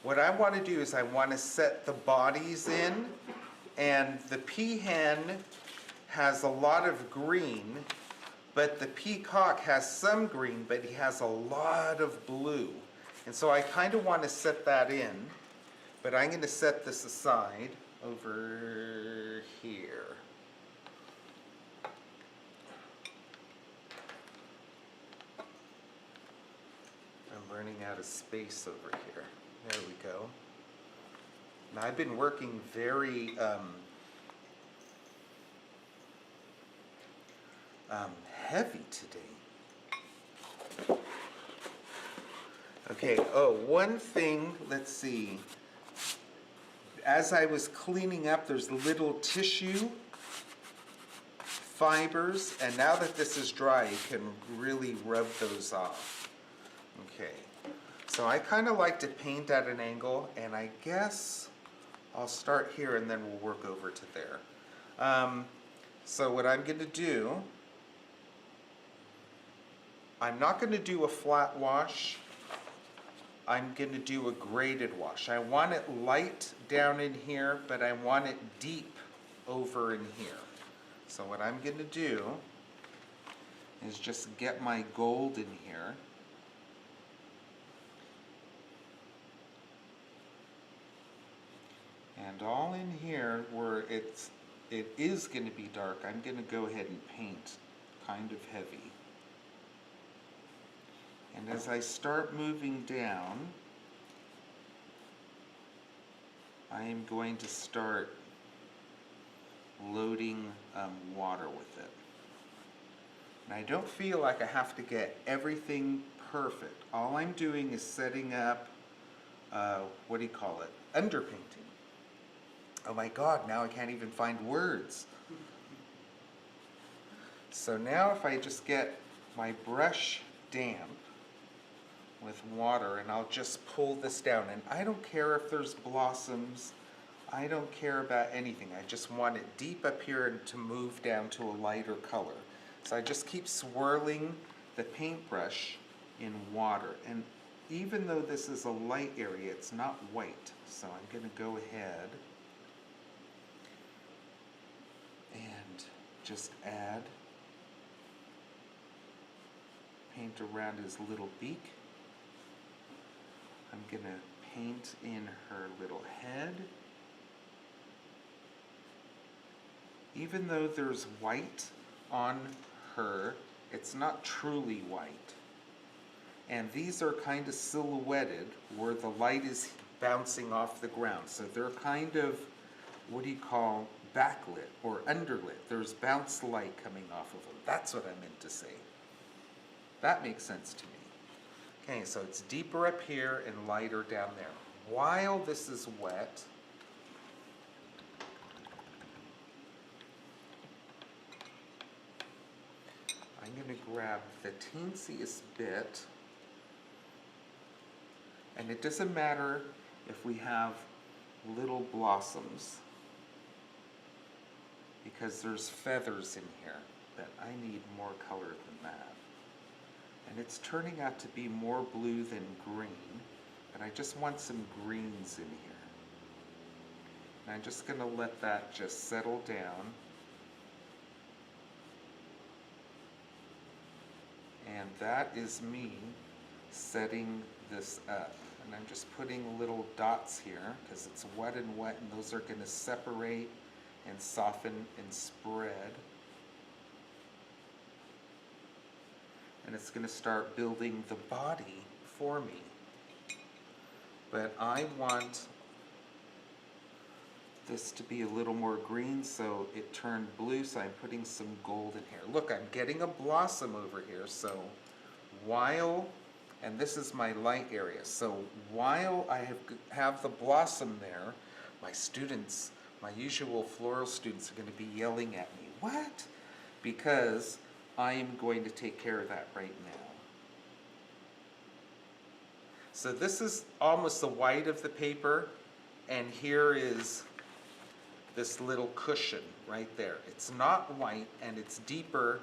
What I want to do is I want to set the bodies in, and the peahen has a lot of green, but the peacock has some green, but he has a lot of blue. And so I kind of want to set that in, but I'm going to set this aside over here. I'm running out of space over here. There we go. Now I've been working very heavy today. Okay, oh, one thing, let's see. As I was cleaning up, there's little tissue fibers, and now that this is dry, you can really rub those off. Okay, so I kind of like to paint at an angle, and I guess I'll start here and then we'll work over to there. So what I'm going to do, I'm not going to do a flat wash. I'm going to do a graded wash. I want it light down in here, but I want it deep over in here. So what I'm going to do is just get my gold in here. And all in here where it is going to be dark, I'm going to go ahead and paint kind of heavy. And as I start moving down, I am going to start loading water with it. And I don't feel like I have to get everything perfect. All I'm doing is setting up, underpainting. Oh my God, now I can't even find words. So now if I just get my brush damp with water, and I'll just pull this down, and I don't care if there's blossoms, I don't care about anything. I just want it deep up here and to move down to a lighter color. So I just keep swirling the paintbrush in water, and even though this is a light area, it's not white. So I'm going to go ahead and just add paint around his little beak. I'm going to paint in her little head. Even though there's white on her, it's not truly white. And these are kind of silhouetted where the light is bouncing off the ground. So they're kind of, backlit or underlit. There's bounce light coming off of them. That's what I meant to say. That makes sense to me. Okay, so it's deeper up here and lighter down there. While this is wet, I'm going to grab the teensiest bit, and it doesn't matter if we have little blossoms, because there's feathers in here, but I need more color than that. And it's turning out to be more blue than green, but I just want some greens in here. And I'm just going to let that just settle down. And that is me setting this up. And I'm just putting little dots here because it's wet, and those are going to separate and soften and spread. And it's going to start building the body for me. But I want this to be a little more green, so it turned blue, so I'm putting some gold in here. Look, I'm getting a blossom over here, so and this is my light area, so while I have the blossom there, my students, my usual floral students, are going to be yelling at me, what? Because I am going to take care of that right now. So this is almost the white of the paper, and here is this little cushion right there. It's not white, and it's deeper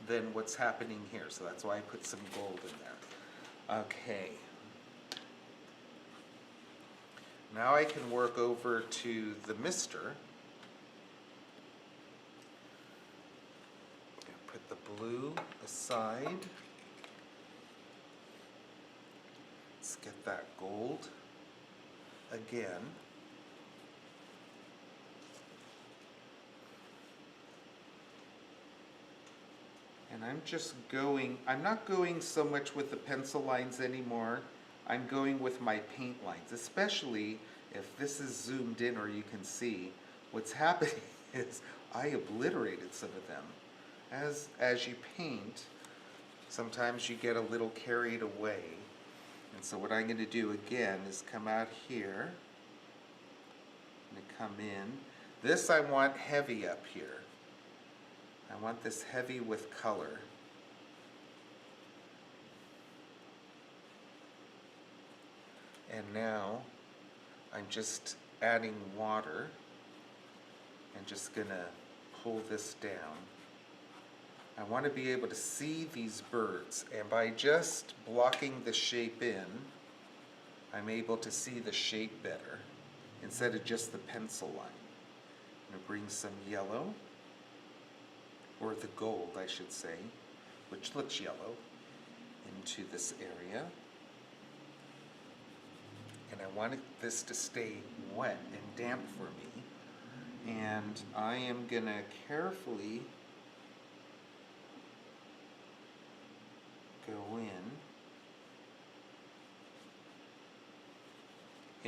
than what's happening here, so that's why I put some gold in there. Okay. Now I can work over to the mister. Put the blue aside. Let's get that gold again. And I'm not going so much with the pencil lines anymore. I'm going with my paint lines, especially if this is zoomed in or you can see. What's happening is I obliterated some of them. As you paint, sometimes you get a little carried away. And so what I'm going to do again is come out here. I'm going to come in. This I want heavy up here. I want this heavy with color. And now I'm just adding water and just gonna pull this down. I want to be able to see these birds, and by just blocking the shape in, I'm able to see the shape better instead of just the pencil line. I'm going to bring some yellow, or the gold I should say, which looks yellow, into this area. And I wanted this to stay wet and damp for me. And I am going to carefully go in.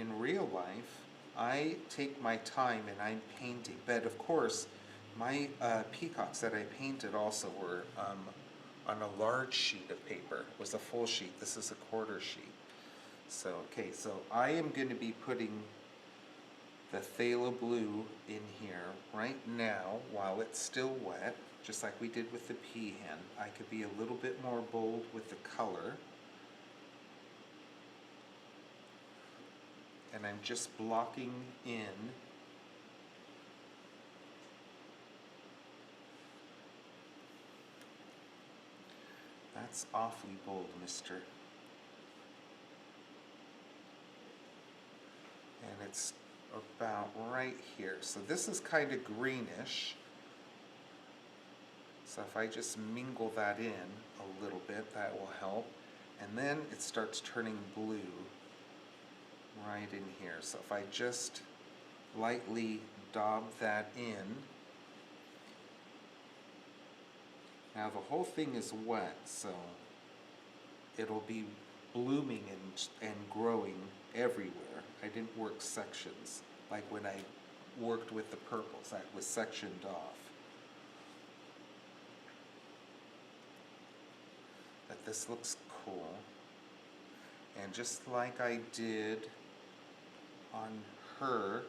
In real life, I take my time and I'm painting, but of course, my peacocks that I painted also were on a large sheet of paper. It was a full sheet. This is a quarter sheet. So, okay, so I am going to be putting the phthalo blue in here right now while it's still wet, just like we did with the peahen. I could be a little bit more bold with the color. And I'm just blocking in That's awfully bold, mister. And it's about right here. So this is kind of greenish. So if I just mingle that in a little bit, that will help. And then it starts turning blue right in here. So if I just lightly daub that in. Now the whole thing is wet, so it'll be blooming and growing everywhere. I didn't work sections like when I worked with the purples. That was sectioned off. But this looks cool. And just like I did on her,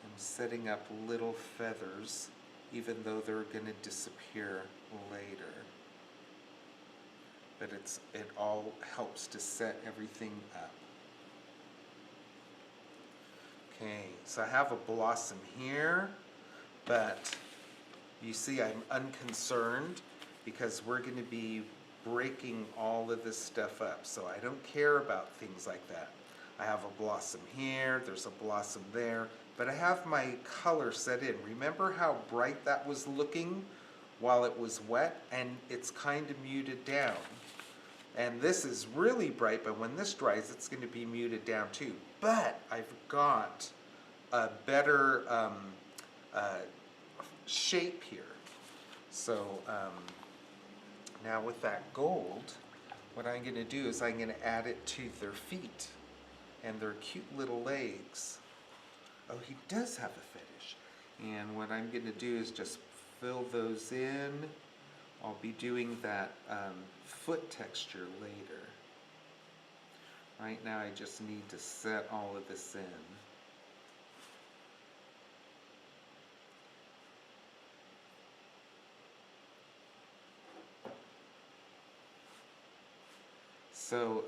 I'm setting up little feathers, even though they're going to disappear later. But it all helps to set everything up. Okay, so I have a blossom here, but you see I'm unconcerned because we're going to be breaking all of this stuff up. So I don't care about things like that. I have a blossom here, there's a blossom there, but I have my color set in. Remember how bright that was looking while it was wet? And it's kind of muted down. And this is really bright, but when this dries, it's going to be muted down too. But I've got a better shape here. So now with that gold, what I'm going to do is I'm going to add it to their feet and their cute little legs. Oh, he does have a fetish. And what I'm going to do is just fill those in. I'll be doing that foot texture later. Right now I just need to set all of this in. So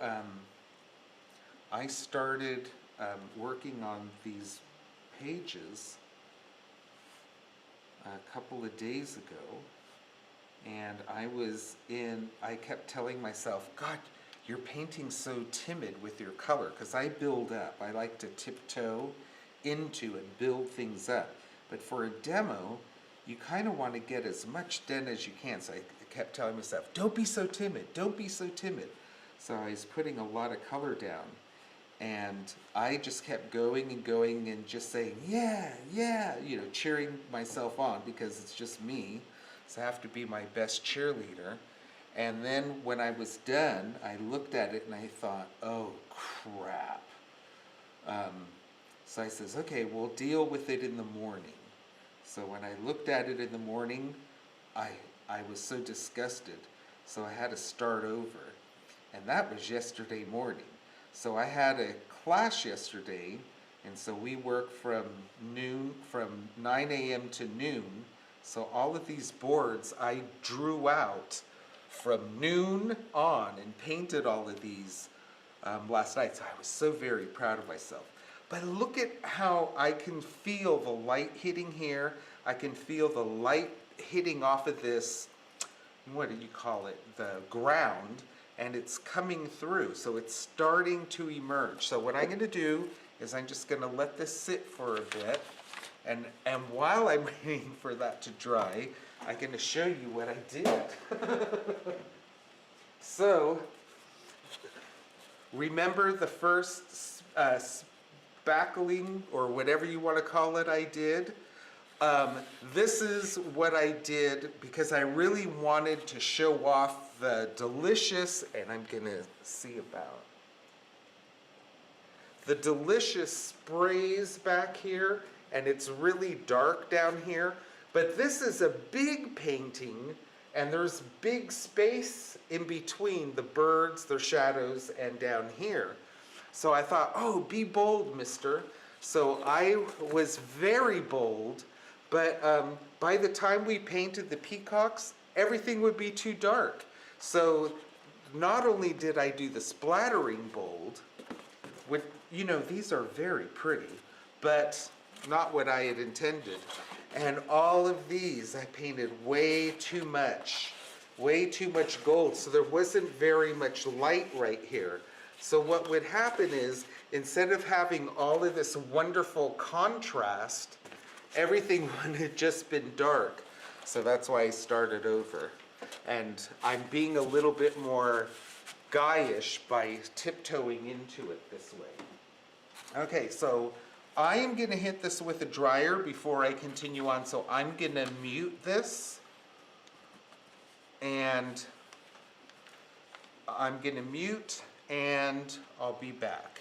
I started working on these pages a couple of days ago, And I kept telling myself, God, you're painting so timid with your color, because I build up. I like to tiptoe into and build things up. But for a demo, you kind of want to get as much done as you can. So I kept telling myself, don't be so timid, don't be so timid. So I was putting a lot of color down. And I just kept going and just saying, yeah, yeah, cheering myself on, because it's just me. So I have to be my best cheerleader. And then when I was done, I looked at it and I thought, oh, crap. So I says, okay, we'll deal with it in the morning. So when I looked at it in the morning, I was so disgusted. So I had to start over. And that was yesterday morning. So I had a class yesterday, and so we worked from 9 a.m. to noon. So all of these boards I drew out from noon on and painted all of these last night. So I was so very proud of myself. But look at how I can feel the light hitting here. I can feel the light hitting off of this, what do you call it, the ground, and it's coming through. So it's starting to emerge. So what I'm going to do is I'm just going to let this sit for a bit. And while I'm waiting for that to dry, I'm going to show you what I did. So, remember the first spackling, or whatever you want to call it, I did? This is what I did because I really wanted to show off the delicious, and I'm going to see about the delicious sprays back here, and it's really dark down here. But this is a big painting, and there's big space in between the birds, their shadows, and down here. So I thought, oh, be bold, mister. So I was very bold, but by the time we painted the peacocks, everything would be too dark. So not only did I do the splattering bold, which, these are very pretty, but not what I had intended. And all of these I painted way too much gold, so there wasn't very much light right here. So what would happen is, instead of having all of this wonderful contrast, everything would have just been dark. So that's why I started over. And I'm being a little bit more guyish by tiptoeing into it this way. Okay, so I am going to hit this with a dryer before I continue on, so I'm going to mute this. And I'm going to mute, and I'll be back.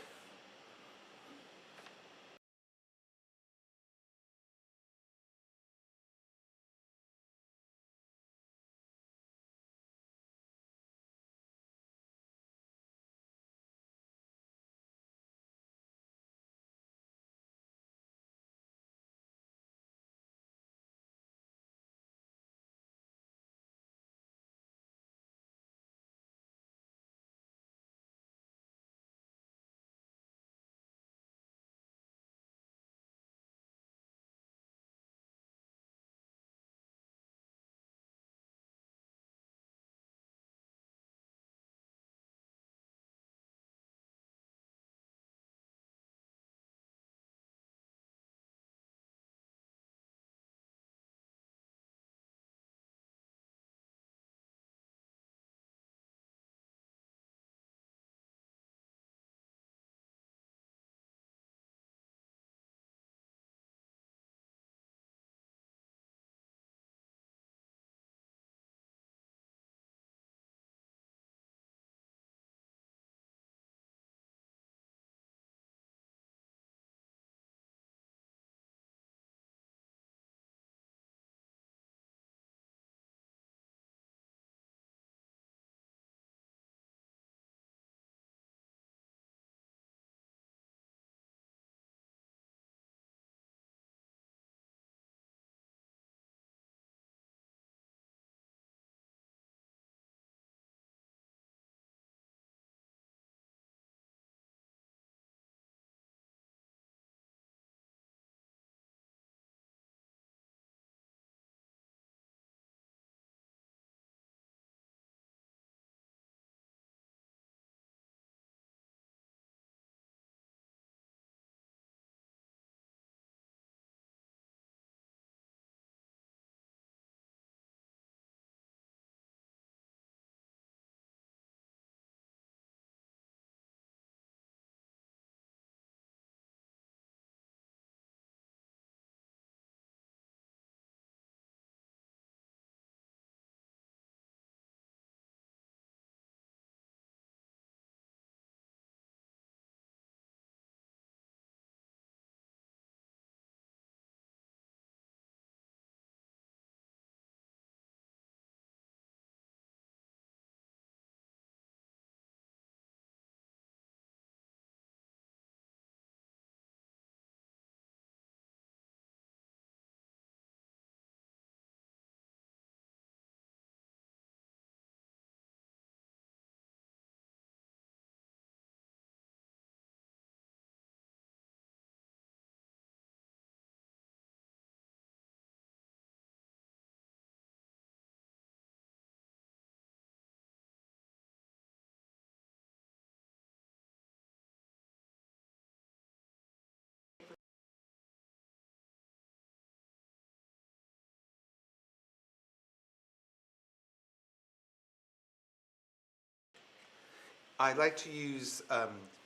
I like to use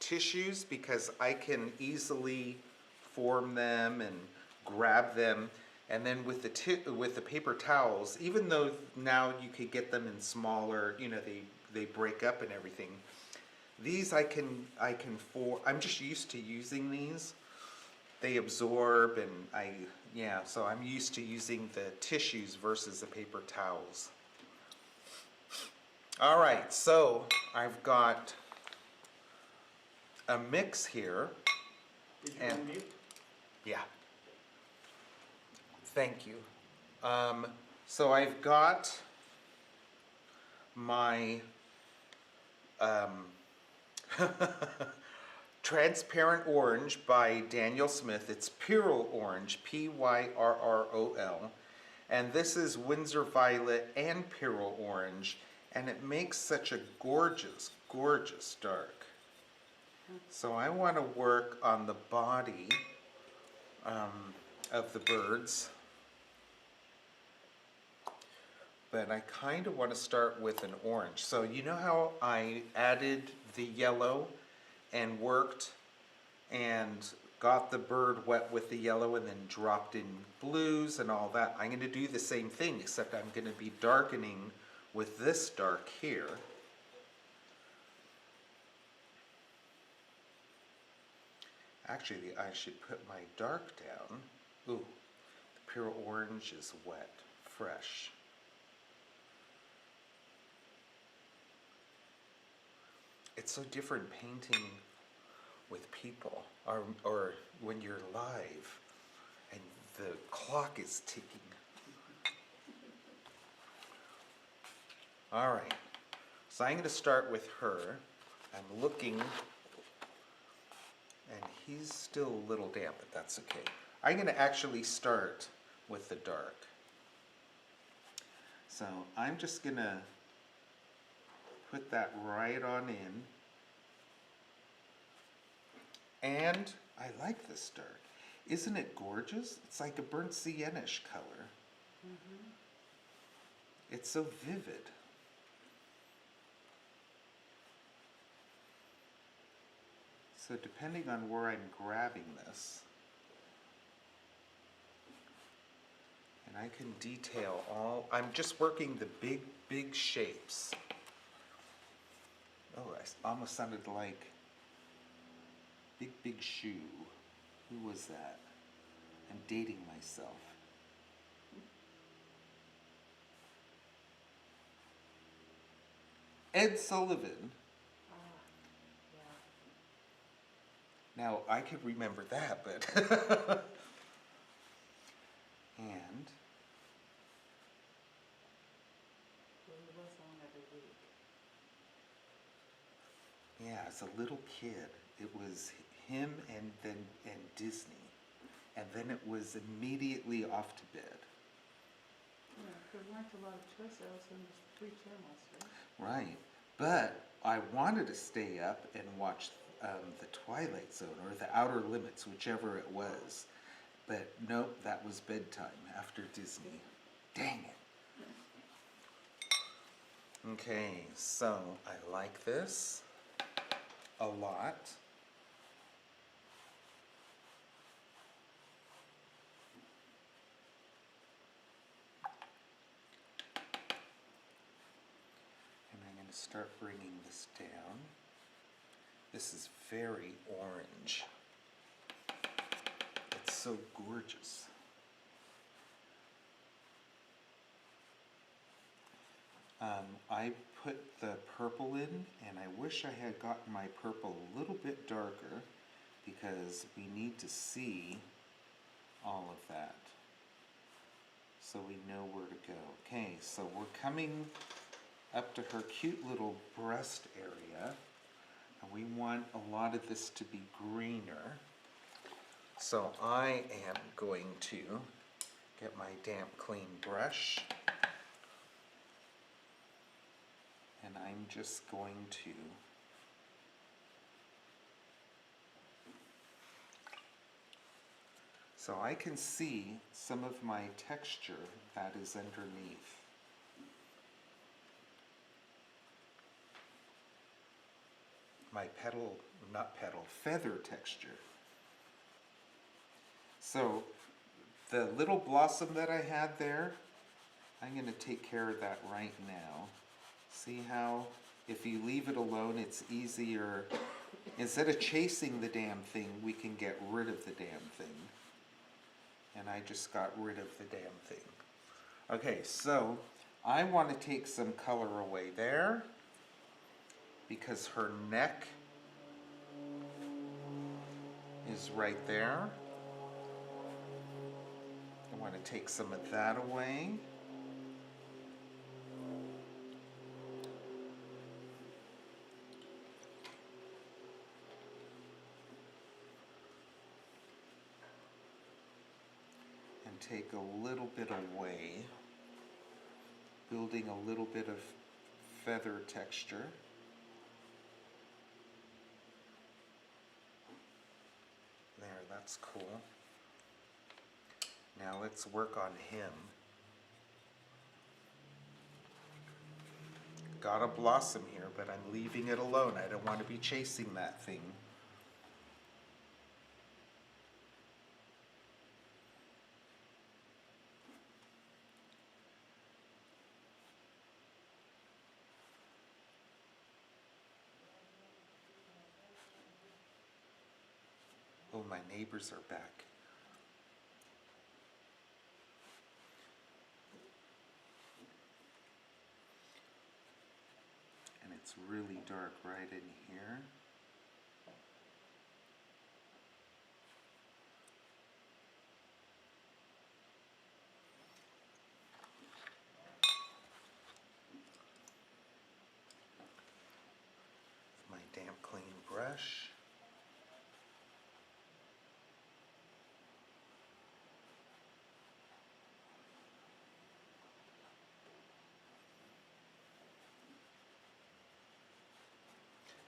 tissues because I can easily form them and grab them. And then with the paper towels, even though now you could get them in smaller, you know, they break up and everything. These I'm just used to using these. They absorb and so I'm used to using the tissues versus the paper towels. All right, so I've got a mix here.
Did you
And-
unmute?
Yeah. Thank you. So I've got my Transparent Orange by Daniel Smith. It's Pyrrol Orange, Pyrrol. And this is Windsor Violet and Pyrrol Orange. And it makes such a gorgeous, gorgeous dark. So I want to work on the body of the birds. But I kind of want to start with an orange. So you know how I added the yellow and worked and got the bird wet with the yellow and then dropped in blues and all that? I'm going to do the same thing, except I'm going to be darkening with this dark here. Actually, I should put my dark down. Ooh, the pure orange is wet, fresh. It's so different painting with people, or when you're live and the clock is ticking. All right, so I'm going to start with her. I'm looking, and he's still a little damp, but that's okay. I'm going to actually start with the dark. So I'm just going to put that right on in. And I like this dark. Isn't it gorgeous? It's like a burnt sienna-ish color. Mm-hmm. It's so vivid. So depending on where I'm grabbing this, and I can detail all, I'm just working the big, big shapes. Oh, I almost sounded like Big, Big Shoe. Who was that? I'm dating myself. Ed Sullivan.
Yeah.
Now, I could remember that, but... And...
Well, he was on every week.
Yeah, as a little kid, it was him and Disney. And then it was immediately off to bed.
Yeah, there weren't a lot of choices, and there's 3 channels, right?
Right. But I wanted to stay up and watch the Twilight Zone or the Outer Limits, whichever it was. But nope, that was bedtime after Disney. Dang it. Okay, so I like this a lot. And I'm going to start bringing this down. This is very orange. It's so gorgeous. I put the purple in, and I wish I had gotten my purple a little bit darker because we need to see all of that so we know where to go. Okay, so we're coming up to her cute little breast area, and we want a lot of this to be greener. So I am going to get my damp clean brush, and I'm just going to so I can see some of my texture that is underneath. my feather texture. So the little blossom that I had there, I'm going to take care of that right now. See how if you leave it alone, it's easier. Instead of chasing the damn thing, we can get rid of the damn thing. And I just got rid of the damn thing. Okay, so I want to take some color away there because her neck is right there. I want to take some of that away. And take a little bit away, building a little bit of feather texture. There, that's cool. Now let's work on him. Got a blossom here, but I'm leaving it alone. I don't want to be chasing that thing. Oh, my neighbors are back. And it's really dark right in here. My damp clean brush.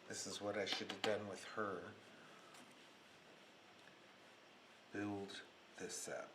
This is what I should have done with her. Build this up.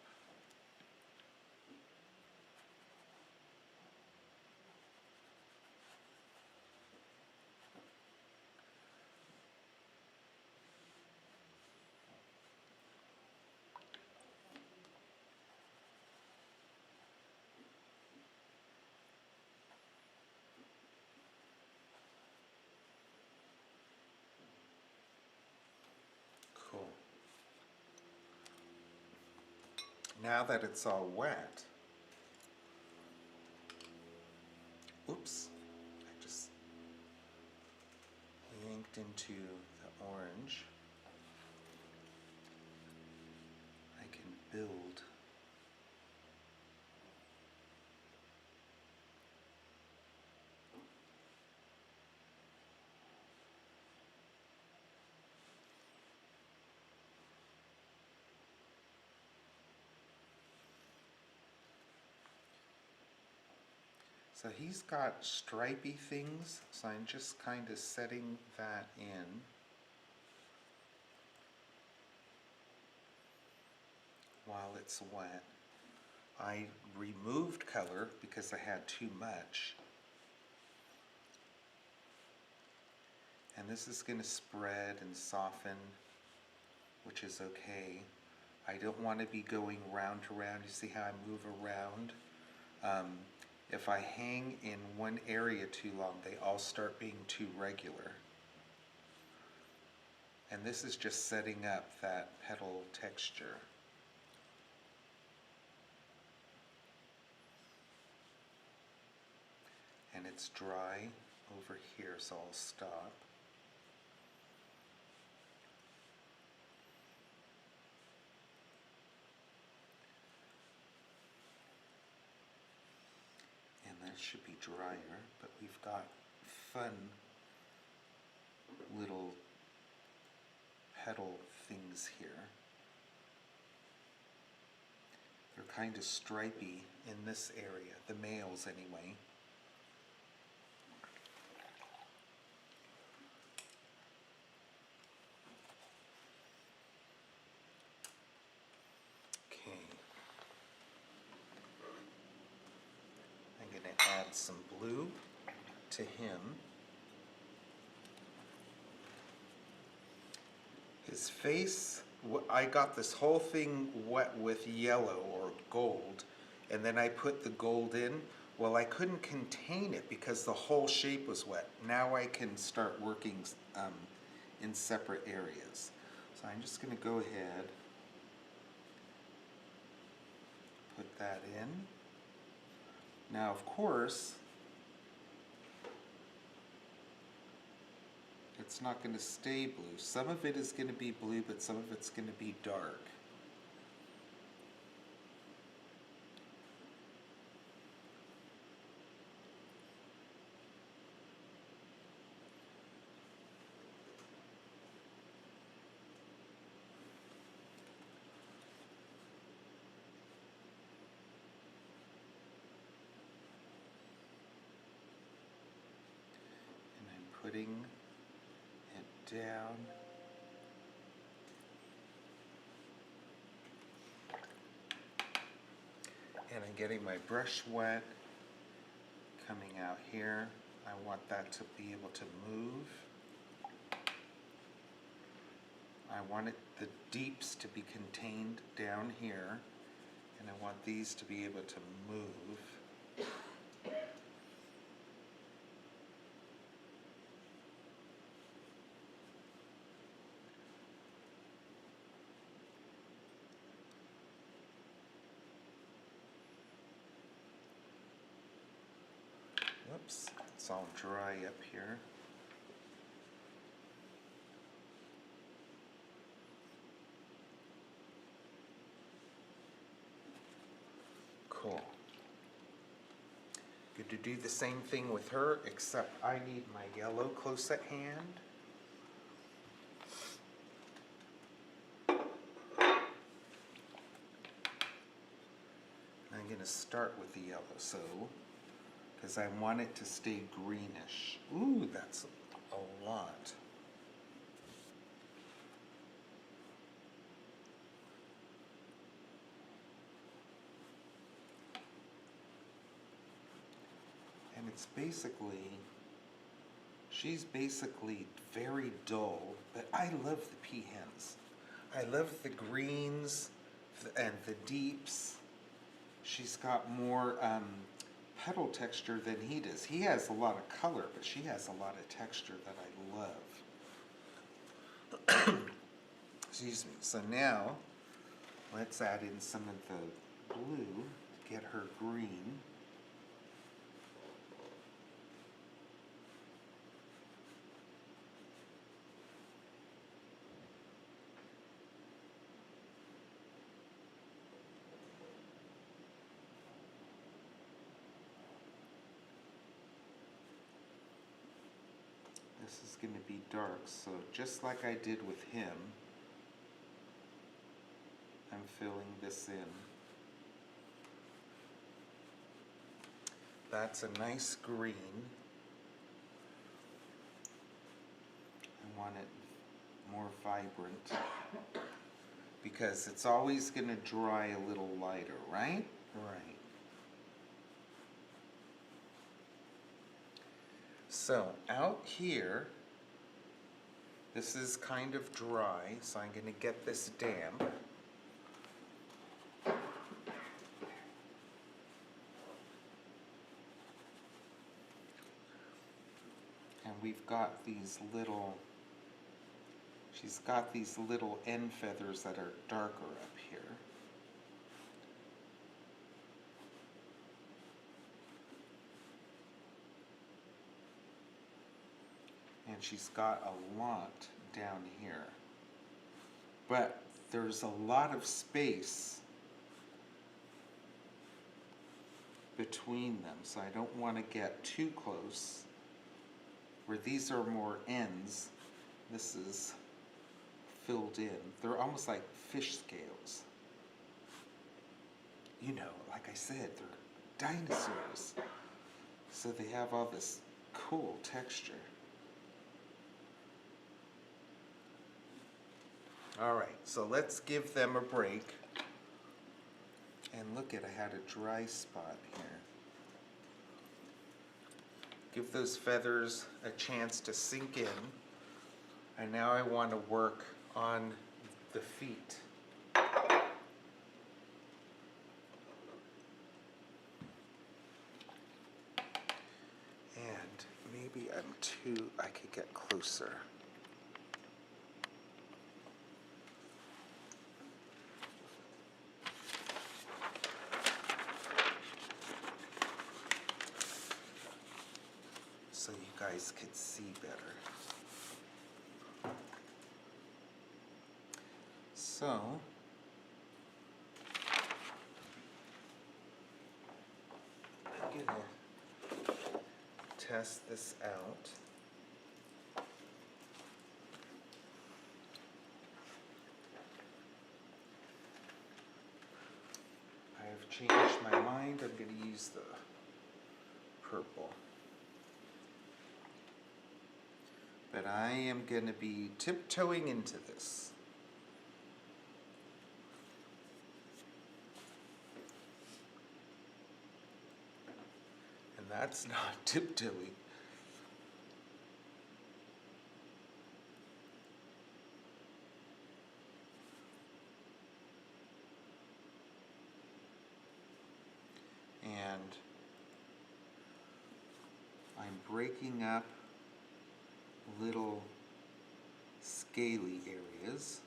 Cool. Now that it's all wet, oops, I just yanked into the orange. I can build so he's got stripy things, so I'm just kind of setting that in. While it's wet. I removed color because I had too much. And this is going to spread and soften, which is okay. I don't want to be going round to round. You see how I move around? If I hang in one area too long, they all start being too regular. And this is just setting up that petal texture. And it's dry over here, so I'll stop. And that should be drier, but we've got fun little petal things here. They're kind of stripy in this area, the males anyway. Add some blue to him. His face, I got this whole thing wet with yellow or gold, and then I put the gold in. Well, I couldn't contain it because the whole shape was wet. Now I can start working in separate areas. So I'm just going to go ahead, put that in. Now, of course, it's not going to stay blue. Some of it is going to be blue, but some of it's going to be dark. And I'm putting it down. And I'm getting my brush wet, coming out here. I want that to be able to move. I want the deeps to be contained down here, and I want these to be able to move. Whoops, it's all dry up here. Cool. Good to do the same thing with her, except I need my yellow close at hand. I'm going to start with the yellow, so because I want it to stay greenish. Ooh, that's a lot. And it's basically, she's basically very dull, but I love the peahens. I love the greens and the deeps. She's got more petal texture than he does. He has a lot of color, but she has a lot of texture that I love. Excuse me. So now, let's add in some of the blue, get her green. This is going to be dark, so just like I did with him, I'm filling this in. That's a nice green. I want it more vibrant because it's always going to dry a little lighter, right? Right. So out here, this is kind of dry, so I'm going to get this damp. And we've got these little, she's got these little end feathers that are darker up here. And she's got a lot down here. But there's a lot of space between them, so I don't want to get too close. Where these are more ends, this is filled in. They're almost like fish scales. You know, like I said, they're dinosaurs. So they have all this cool texture. All right, so let's give them a break. And look at, I had a dry spot here. Give those feathers a chance to sink in. And now I want to work on the feet. And maybe I could get closer. So you guys could see better. So, I'm gonna test this out. I've changed my mind. I'm gonna use the purple. But I am going to be tiptoeing into this. And that's not tiptoeing. And I'm breaking up little scaly areas.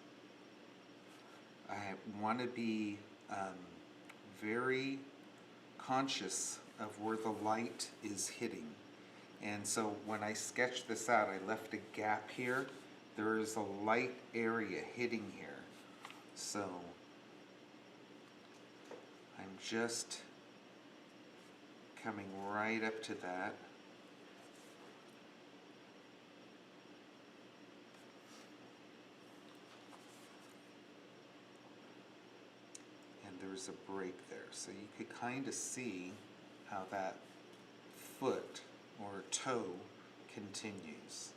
I want to be very conscious of where the light is hitting. And so when I sketched this out, I left a gap here. There is a light area hitting here. So I'm just coming right up to that. There's a break there, so you could kind of see how that foot or toe continues.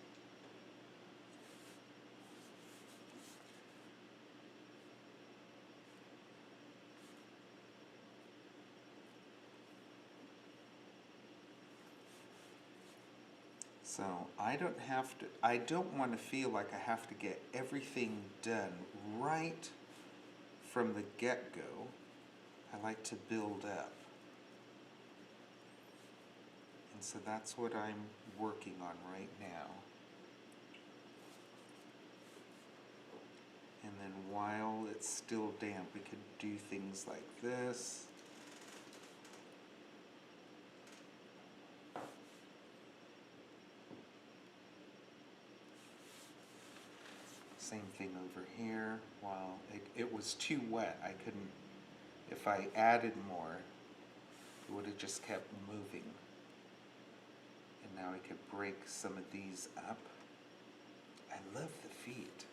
So I don't want to feel like I have to get everything done right from the get-go. I like to build up. And so that's what I'm working on right now. And then while it's still damp, we could do things like this. Same thing over here. While it was too wet, I couldn't. If I added more, it would have just kept moving. And now I could break some of these up. I love the feet.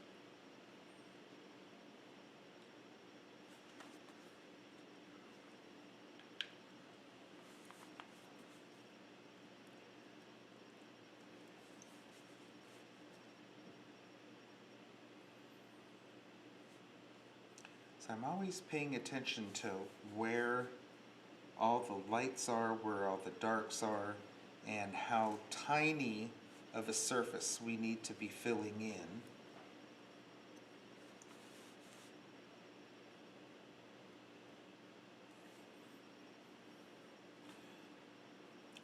So I'm always paying attention to where all the lights are, where all the darks are, and how tiny of a surface we need to be filling in.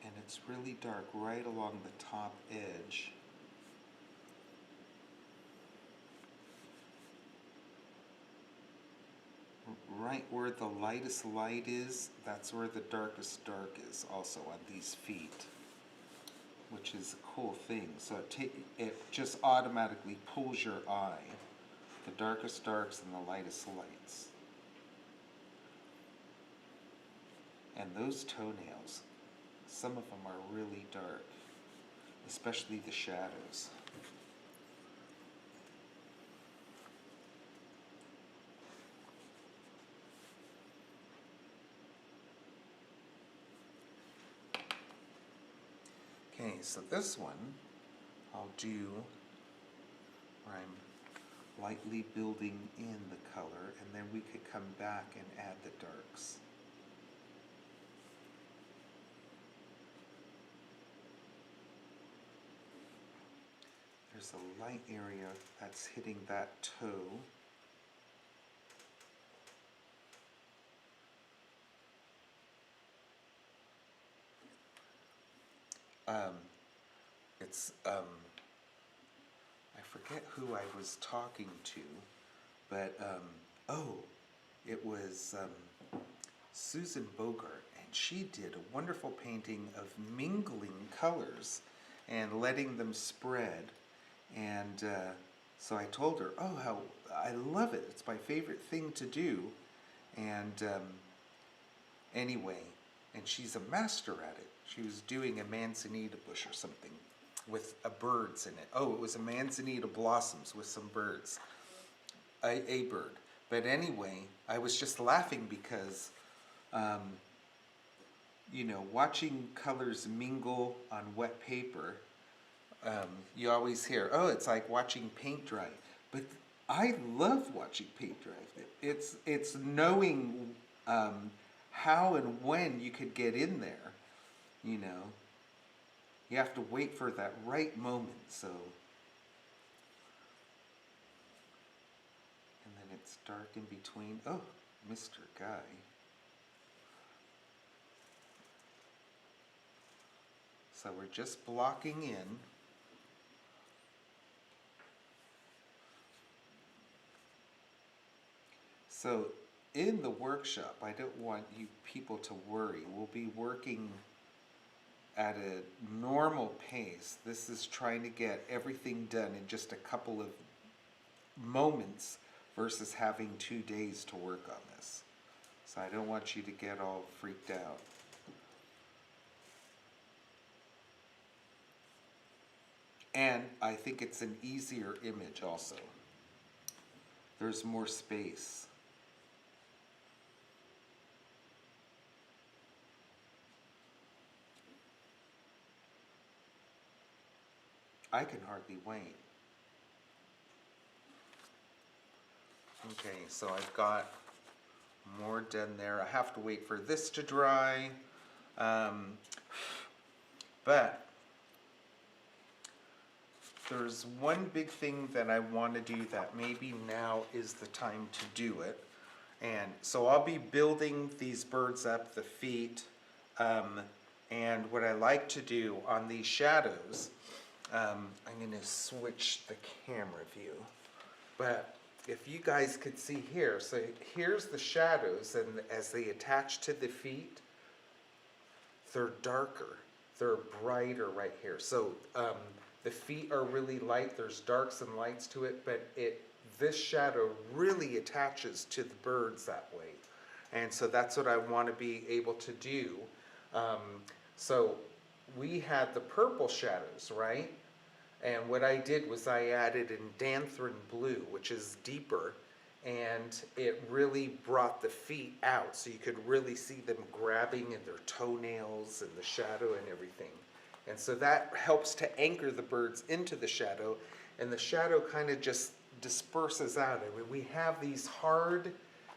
And it's really dark right along the top edge. Right where the lightest light is, that's where the darkest dark is, also on these feet, which is a cool thing. So it just automatically pulls your eye, the darkest darks and the lightest lights. And those toenails, some of them are really dark, especially the shadows. Okay, so this one I'll do where I'm lightly building in the color, and then we could come back and add the darks. there's a light area that's hitting that toe. It's, I forget who I was talking to, but, oh, it was Susan Bogart, and she did a wonderful painting of mingling colors and letting them spread. And so I told her, oh, how I love it. It's my favorite thing to do. And anyway, and she's a master at it. She was doing a manzanita bush or something with birds in it. Oh, it was a manzanita blossoms with some birds, a bird. But anyway, I was just laughing because, you know, watching colors mingle on wet paper, you always hear, oh, it's like watching paint dry. But I love watching paint dry. It's knowing how and when you could get in there, you know. You have to wait for that right moment, so. And then it's dark in between. Oh, Mr. Guy. So we're just blocking in. So in the workshop, I don't want you people to worry. We'll be working at a normal pace. This is trying to get everything done in just a couple of moments versus having 2 days to work on this. So I don't want you to get all freaked out. And I think it's an easier image also. There's more space. I can hardly wait. Okay, so I've got more done there. I have to wait for this to dry. But there's one big thing that I want to do that maybe now is the time to do it. And so I'll be building these birds up, the feet, and what I like to do on these shadows, I'm going to switch the camera view, but if you guys could see here, so here's the shadows, and as they attach to the feet, they're darker, they're brighter right here. So the feet are really light, there's darks and lights to it, but this shadow really attaches to the birds that way. And so that's what I want to be able to do. So we had the purple shadows, right? And what I did was I added in Danthrin blue, which is deeper, and it really brought the feet out, so you could really see them grabbing in their toenails and the shadow and everything. And so that helps to anchor the birds into the shadow, and the shadow kind of just disperses out. I mean, we have these hard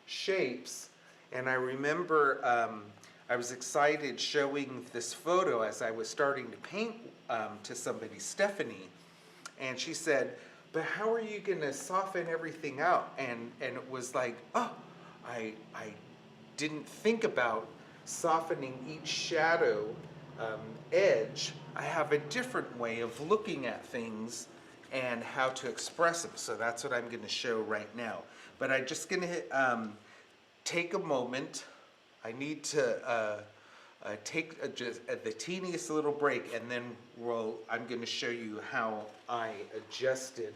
shapes, and I remember I was excited showing this photo as I was starting to paint to somebody, Stephanie, and she said, but how are you going to soften everything out? And it was like, oh, I didn't think about softening each shadow edge. I have a different way of looking at things and how to express them. So that's what I'm going to show right now. But I'm just going to take a moment. I need to take just the teeniest little break, and then I'm going to show you how I adjusted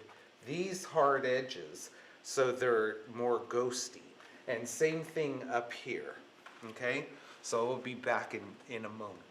these hard edges so they're more ghosty. And same thing up here, okay? So we'll be back in a moment.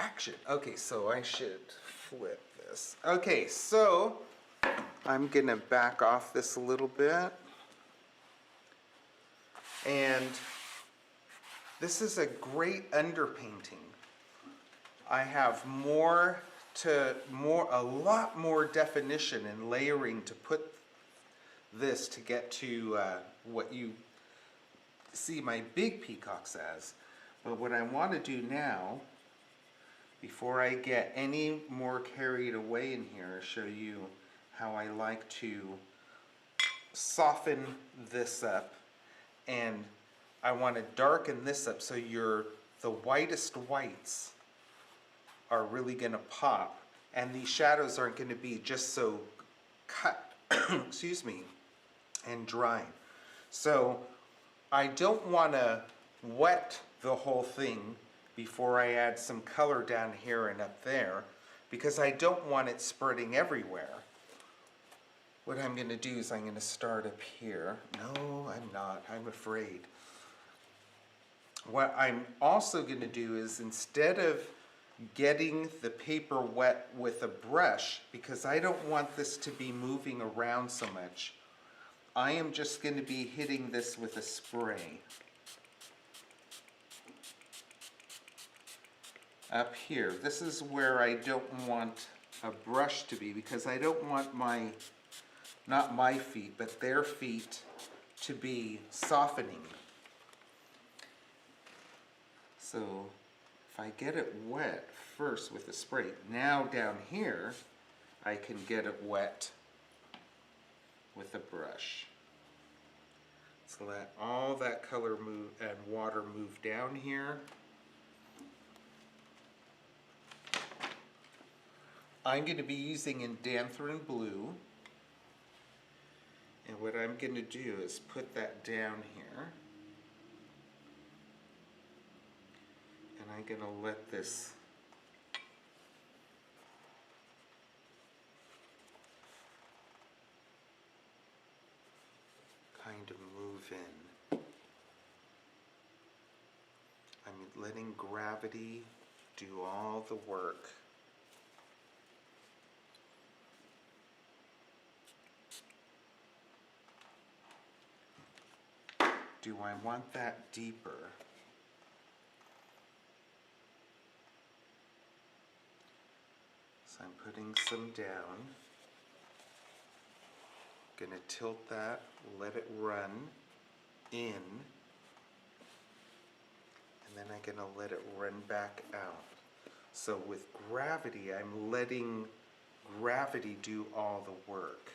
action. Okay, so I should flip this. Okay, so I'm gonna back off this a little bit. And this is a great underpainting. I have a lot more definition and layering to put this to get to what you see my big peacocks as. But what I want to do now, before I get any more carried away in here, is show you how I like to soften this up. And I want to darken this up so the whitest whites are really going to pop, and these shadows aren't going to be just so cut, excuse me, and dry. So I don't want to wet the whole thing before I add some color down here and up there, because I don't want it spreading everywhere. What I'm going to do is I'm going to start up here. No, I'm not. I'm afraid. What I'm also going to do is, instead of getting the paper wet with a brush, because I don't want this to be moving around so much, I am just going to be hitting this with a spray. Up here. This is where I don't want a brush to be, because I don't want not my feet, but their feet to be softening. So if I get it wet first with the spray, now down here I can get it wet with a brush. So let all that color move and water move down here. I'm going to be using Indanthrone Blue, and what I'm going to do is put that down here, and I'm going to let this kind of move in. I'm letting gravity do all the work. Do I want that deeper? So I'm putting some down. Gonna tilt that, let it run in, and then I'm gonna let it run back out. So with gravity, I'm letting gravity do all the work.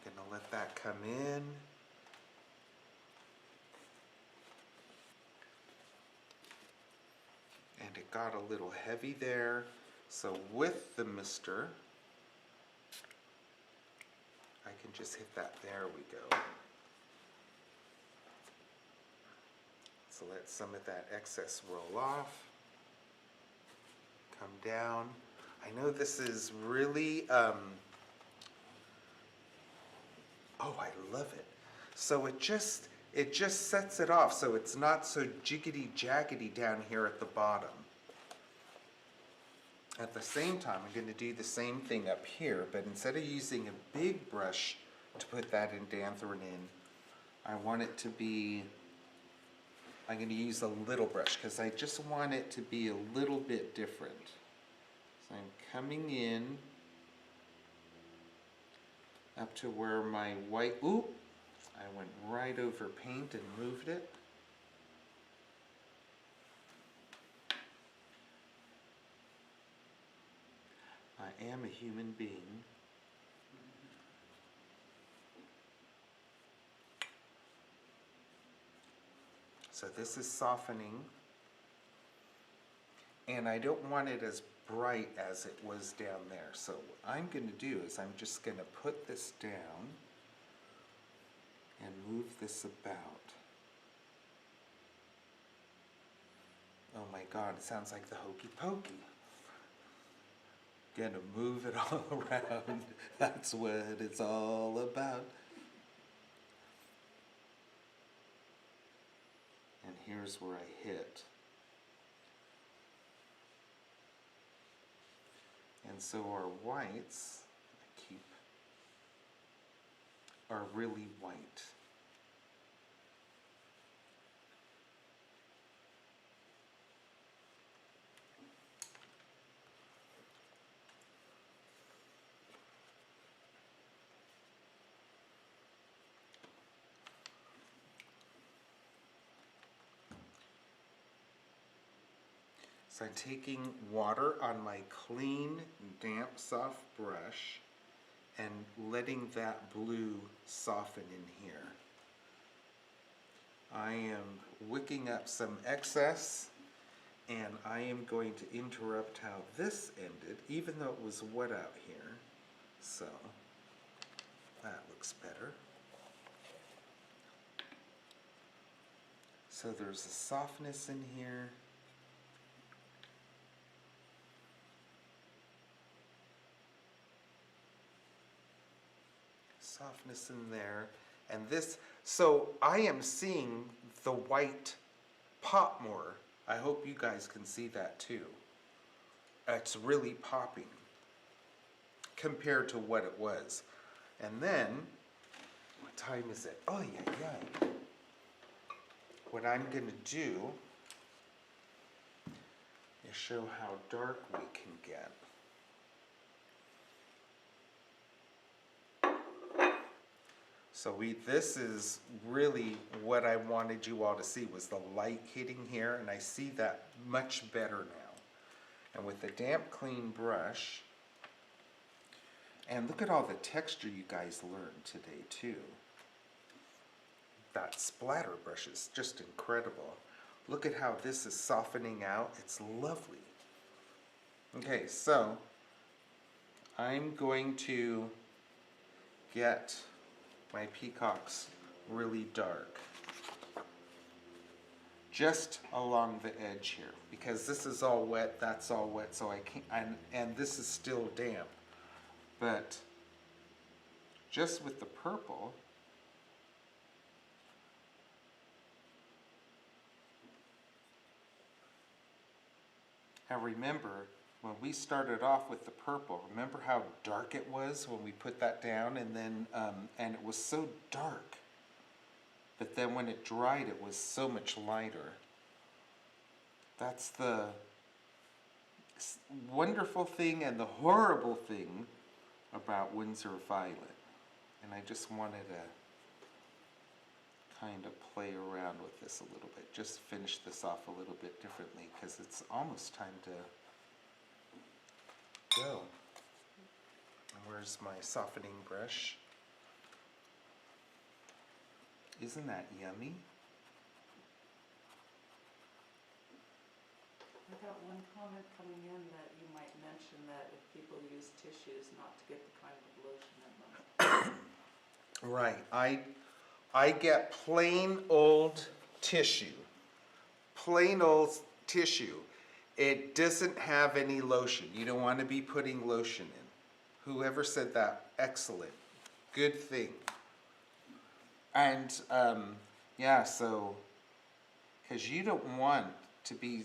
Gonna let that come in. And it got a little heavy there. So with the mister, I can just hit that. There we go. So let some of that excess roll off. Come down. I know this is really, oh, I love it. So it just sets it off so it's not so jiggity-jaggedy down here at the bottom. At the same time, I'm going to do the same thing up here, but instead of using a big brush to put that Indanthrone in, I want it to be, I'm going to use a little brush because I just want it to be a little bit different. So I'm coming in up to where my white, ooh, I went right over paint and moved it. I am a human being. So this is softening. And I don't want it as bright as it was down there. So what I'm going to do is I'm just going to put this down and move this about. Oh my God, it sounds like the Hokey Pokey. Gonna move it all around. That's what it's all about. And here's where I hit. And so our whites are really white. So I'm taking water on my clean, damp, soft brush and letting that blue soften in here. I am wicking up some excess, and I am going to interrupt how this ended, even though it was wet out here. So that looks better. So there's a softness in here. Softness in there, and this, so I am seeing the white pop more. I hope you guys can see that too. It's really popping compared to what it was. And then, what time is it? Oh yeah. What I'm gonna do is show how dark we can get. So this is really what I wanted you all to see, was the light hitting here, and I see that much better now. And with the damp, clean brush, and look at all the texture you guys learned today too. That splatter brush is just incredible. Look at how this is softening out. It's lovely. Okay, so I'm going to get my peacocks really dark, just along the edge here, because this is all wet, that's all wet, so I can't, and this is still damp, but just with the purple, and remember, when we started off with the purple, remember how dark it was when we put that down, and then and it was so dark. But then when it dried, it was so much lighter. That's the wonderful thing and the horrible thing about Winsor Violet. And I just wanted to kind of play around with this a little bit. Just finish this off a little bit differently, because it's almost time to go. And where's my softening brush? Isn't that yummy?
I got one comment coming in that you might mention that if people use tissues, not to get the kind of lotion in them.
Right. I get plain old tissue. Plain old tissue. It doesn't have any lotion. You don't want to be putting lotion in. Whoever said that, excellent. Good thing. And yeah, so, because you don't want to be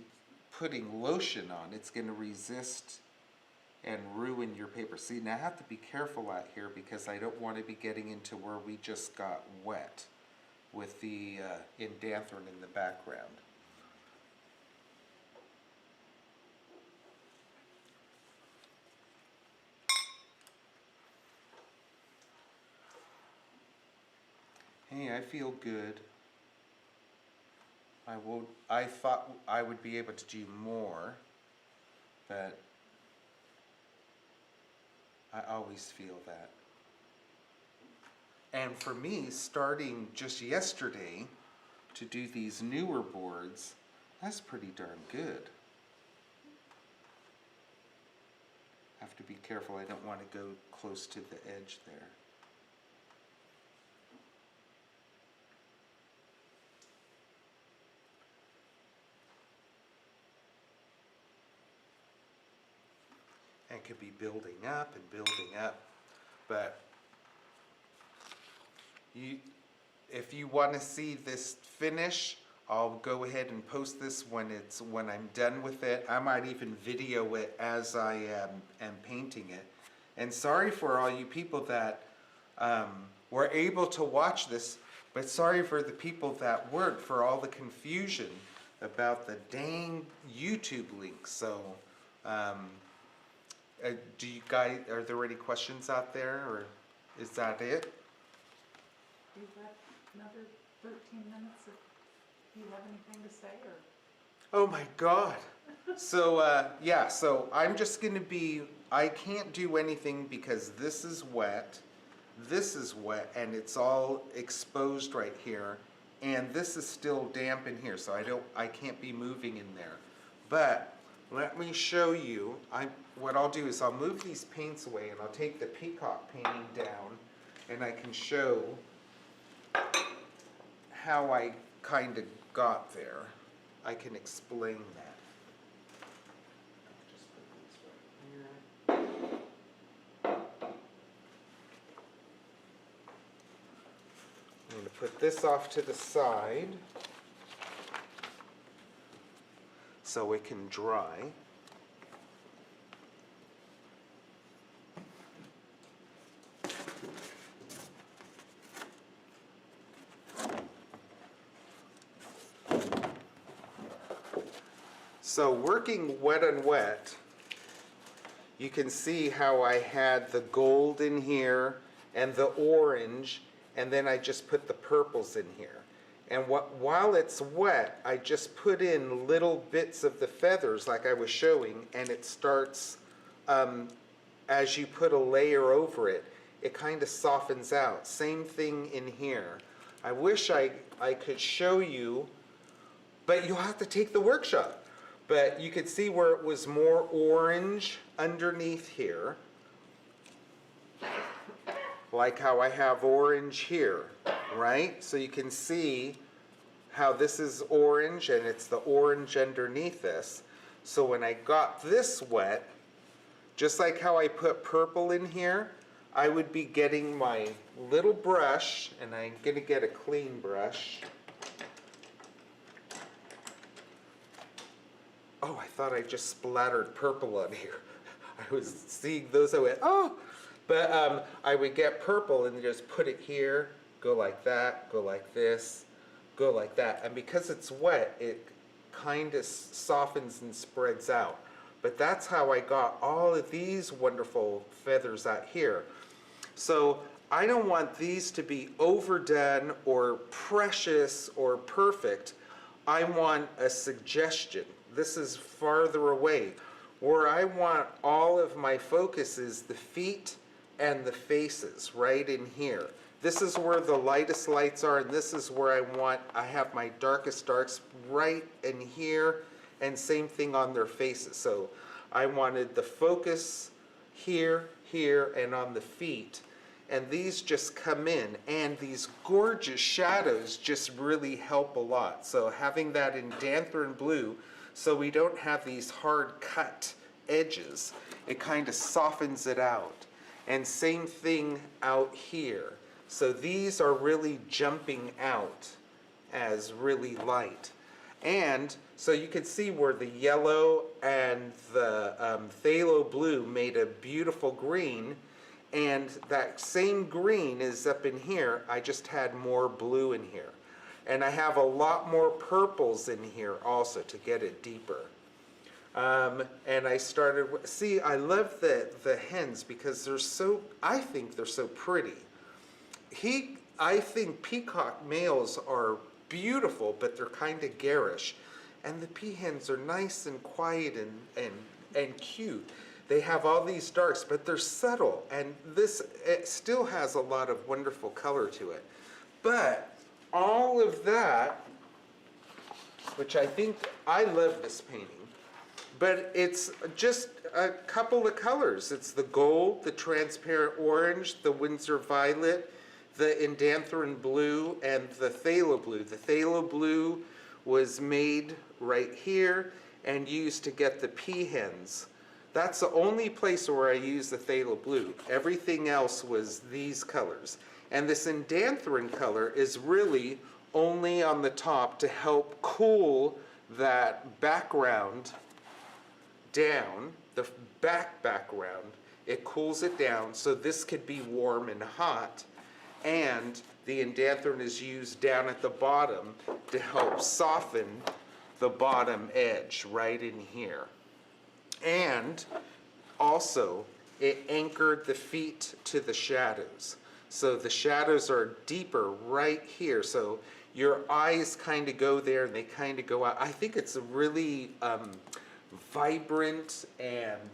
putting lotion on, it's going to resist and ruin your paper. See, now I have to be careful out here, because I don't want to be getting into where we just got wet with the indanthrone in the background. Hey, I feel good. I thought I would be able to do more, but I always feel that. And for me, starting just yesterday to do these newer boards, that's pretty darn good. Have to be careful, I don't want to go close to the edge there. And could be building up and building up, but if you want to see this finish, I'll go ahead and post this when I'm done with it. I might even video it as I am painting it. And sorry for all you people that were able to watch this, but sorry for the people that weren't, for all the confusion about the dang YouTube link. So, do you guys, are there any questions out there, or is that it?
You've got another 13 minutes if you have anything to say, or?
Oh my God. So, yeah, so I'm just gonna be, I can't do anything because this is wet, and it's all exposed right here, and this is still damp in here, so I can't be moving in there. But let me show you, what I'll do is I'll move these paints away, and I'll take the Peacock painting down, and I can show how I kind of got there. I can explain that. Just put these right here. I'm going to put this off to the side so it can dry. So working wet on wet, you can see how I had the gold in here and the orange, and then I just put the purples in here. And while it's wet, I just put in little bits of the feathers like I was showing, and it starts, as you put a layer over it, it kind of softens out. Same thing in here. I wish I could show you, but you'll have to take the workshop. But you could see where it was more orange underneath here, like how I have orange here, right? So you can see how this is orange and it's the orange underneath this. So when I got this wet, just like how I put purple in here, I would be getting my little brush, and I'm gonna get a clean brush. Oh, I thought I just splattered purple on here. I was seeing those, I went, oh! But I would get purple and just put it here, go like that, go like this, go like that. And because it's wet, it kind of softens and spreads out. But that's how I got all of these wonderful feathers out here. So I don't want these to be overdone or precious or perfect. I want a suggestion. This is farther away. Where I want all of my focus is the feet and the faces right in here. This is where the lightest lights are, and this is where I have my darkest darks right in here, and same thing on their faces. So I wanted the focus here, here, and on the feet. And these just come in, and these gorgeous shadows just really help a lot. So having that in Danthren blue, so we don't have these hard cut edges, it kind of softens it out. And same thing out here. So these are really jumping out as really light. And so you can see where the yellow and the phthalo blue made a beautiful green, and that same green is up in here. I just had more blue in here. And I have a lot more purples in here also to get it deeper. And I started, see, I love the hens because they're so, I think they're so pretty. I think peacock males are beautiful, but they're kind of garish. And the peahens are nice and quiet and cute. They have all these darks, but they're subtle. And it still has a lot of wonderful color to it. But all of that, which I think, I love this painting, but it's just a couple of colors. It's the gold, the transparent orange, the Windsor violet, the Indanthren blue, and the phthalo blue. The phthalo blue was made right here and used to get the peahens. That's the only place where I use the phthalo blue. Everything else was these colors. And this Indanthren color is really only on the top to help cool that background down, the background. It cools it down so this could be warm and hot, and the indanthrone is used down at the bottom to help soften the bottom edge right in here. And also, it anchored the feet to the shadows. So the shadows are deeper right here. So your eyes kind of go there and they kind of go out. I think it's a really vibrant and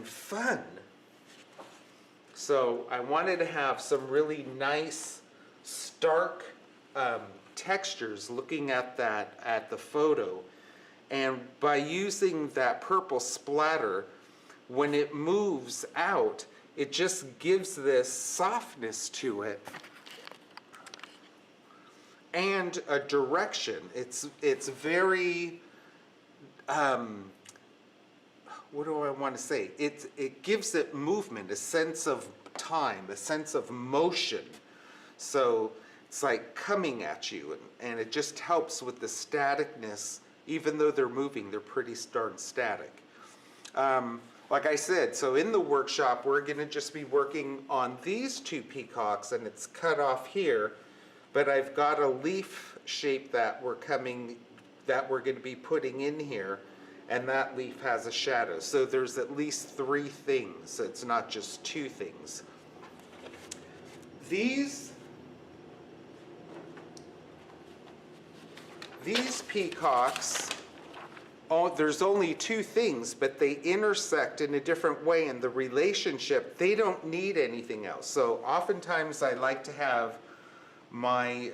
fun. So I wanted to have some really nice, stark textures looking at the photo. And by using that purple splatter, when it moves out, it just gives this softness to it and a direction. It's very, what do I want to say? It gives it movement, a sense of time, a sense of motion. So it's like coming at you, and it just helps with the staticness. Even though they're moving, they're pretty darn static. Like I said, so in the workshop, we're going to just be working on these two peacocks, and it's cut off here, but I've got a leaf shape that we're going to be putting in here, and that leaf has a shadow. So there's at least 3 things. It's not just 2 things. These peacocks, there's only 2 things, but they intersect in a different way in the relationship. They don't need anything else. So oftentimes I like to have my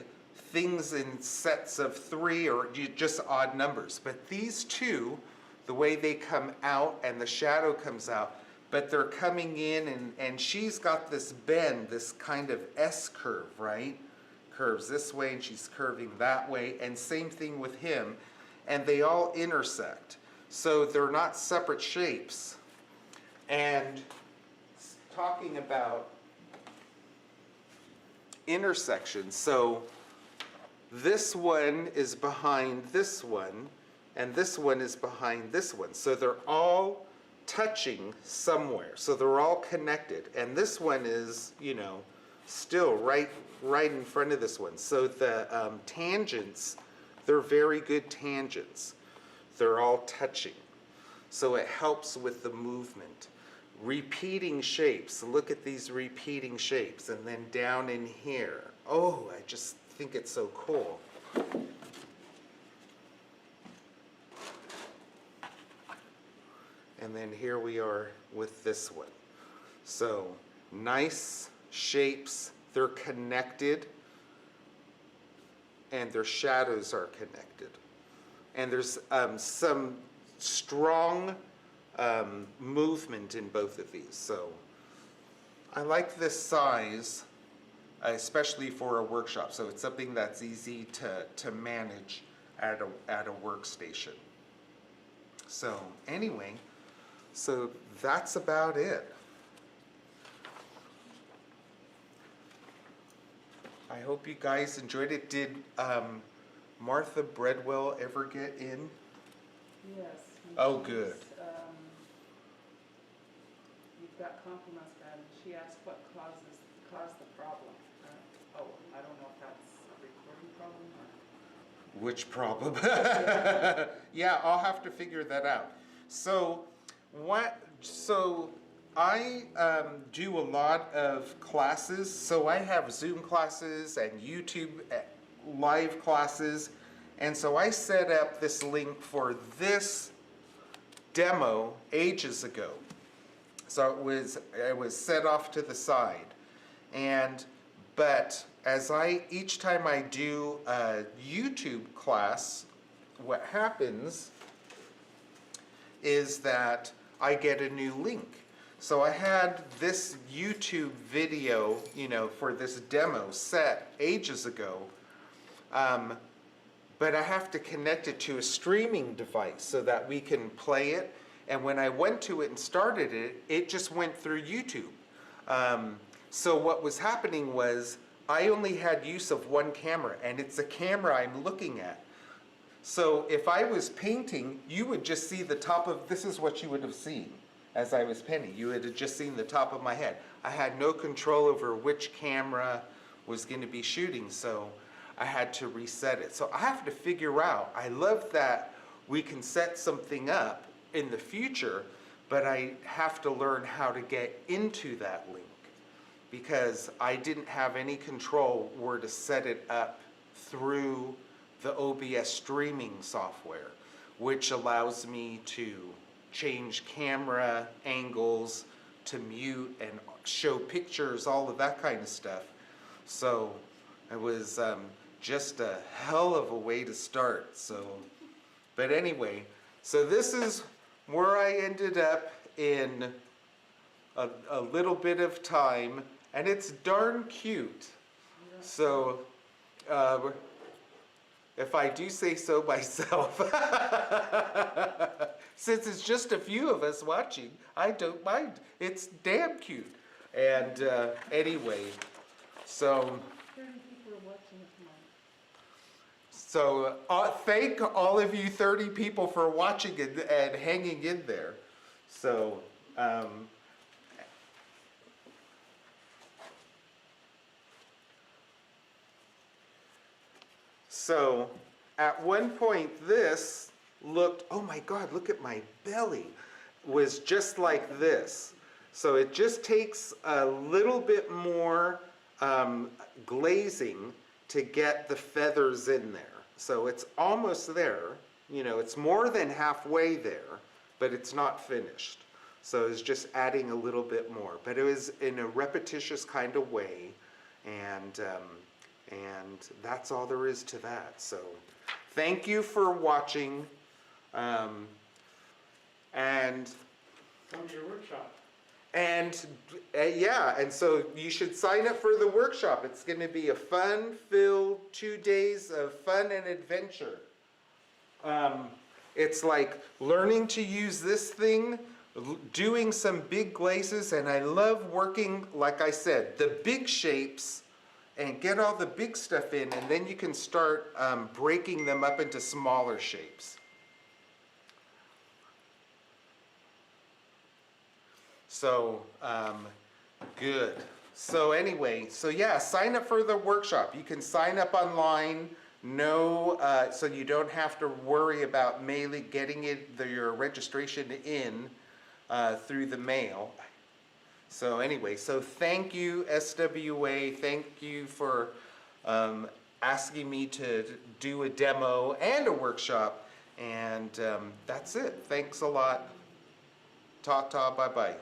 things in sets of 3 or just odd numbers. But these 2, the way they come out and the shadow comes out, but they're coming in and she's got this bend, this kind of S curve, right? Curves this way and she's curving that way, and same thing with him, and they all intersect. So they're not separate shapes. And talking about intersections, so this one is behind this one, and this one is behind this one. So they're all touching somewhere. So they're all connected. And this one is, still right in front of this one. So the tangents, they're very good tangents. They're all touching. So it helps with the movement. Repeating shapes. Look at these repeating shapes. And then down in here. Oh, I just think it's so cool. And then here we are with this one. So nice shapes. They're connected, and their shadows are connected. And there's some strong movement in both of these. So I like this size, especially for a workshop. So it's something that's easy to manage at a workstation. So anyway, so that's about it. I hope you guys enjoyed it. Did Martha Breadwell ever get in?
Yes.
Oh, good.
You've got compliments, and she asked what caused the problem. I don't know if that's a recording problem or...
Which problem? Yeah, I'll have to figure that out. So I do a lot of classes. So I have Zoom classes and YouTube live classes. And so I set up this link for this demo ages ago. So it was set off to the side. But each time I do a YouTube class, what happens is that I get a new link. So I had this YouTube video, for this demo set ages ago, but I have to connect it to a streaming device so that we can play it. And when I went to it and started it, it just went through YouTube. So what was happening was I only had use of one camera, and it's a camera I'm looking at. So if I was painting, you would just see the top of, this is what you would have seen as I was painting. You would have just seen the top of my head. I had no control over which camera was going to be shooting, so I had to reset it. So I have to figure out, I love that we can set something up in the future, but I have to learn how to get into that link, because I didn't have any control where to set it up through the OBS streaming software, which allows me to change camera angles, to mute and show pictures, all of that kind of stuff. So it was just a hell of a way to start. So, but anyway, so this is where I ended up in a little bit of time, and it's darn cute. So, if I do say so myself, since it's just a few of us watching, I don't mind. It's damn cute. And anyway, so
30 people are watching it tonight.
so thank all of you 30 people for watching and hanging in there. So. So at one point this looked, oh my God, look at my belly, was just like this. So it just takes a little bit more glazing to get the feathers in there. So it's almost there, you know, it's more than halfway there, but it's not finished. So it's just adding a little bit more, but it was in a repetitious kind of way, and that's all there is to that. So thank you for watching, and
Come to your workshop.
yeah, and so you should sign up for the workshop. It's going to be a fun-filled 2 days of fun and adventure. It's like learning to use this thing, doing some big glazes, and I love working, like I said, the big shapes, and get all the big stuff in, and then you can start breaking them up into smaller shapes. So, good. So anyway, so yeah, sign up for the workshop. You can sign up online, so you don't have to worry about getting your registration in through the mail. So anyway, so thank you, SWA. Thank you for asking me to do a demo and a workshop. And that's it. Thanks a lot. Ta-ta, bye-bye.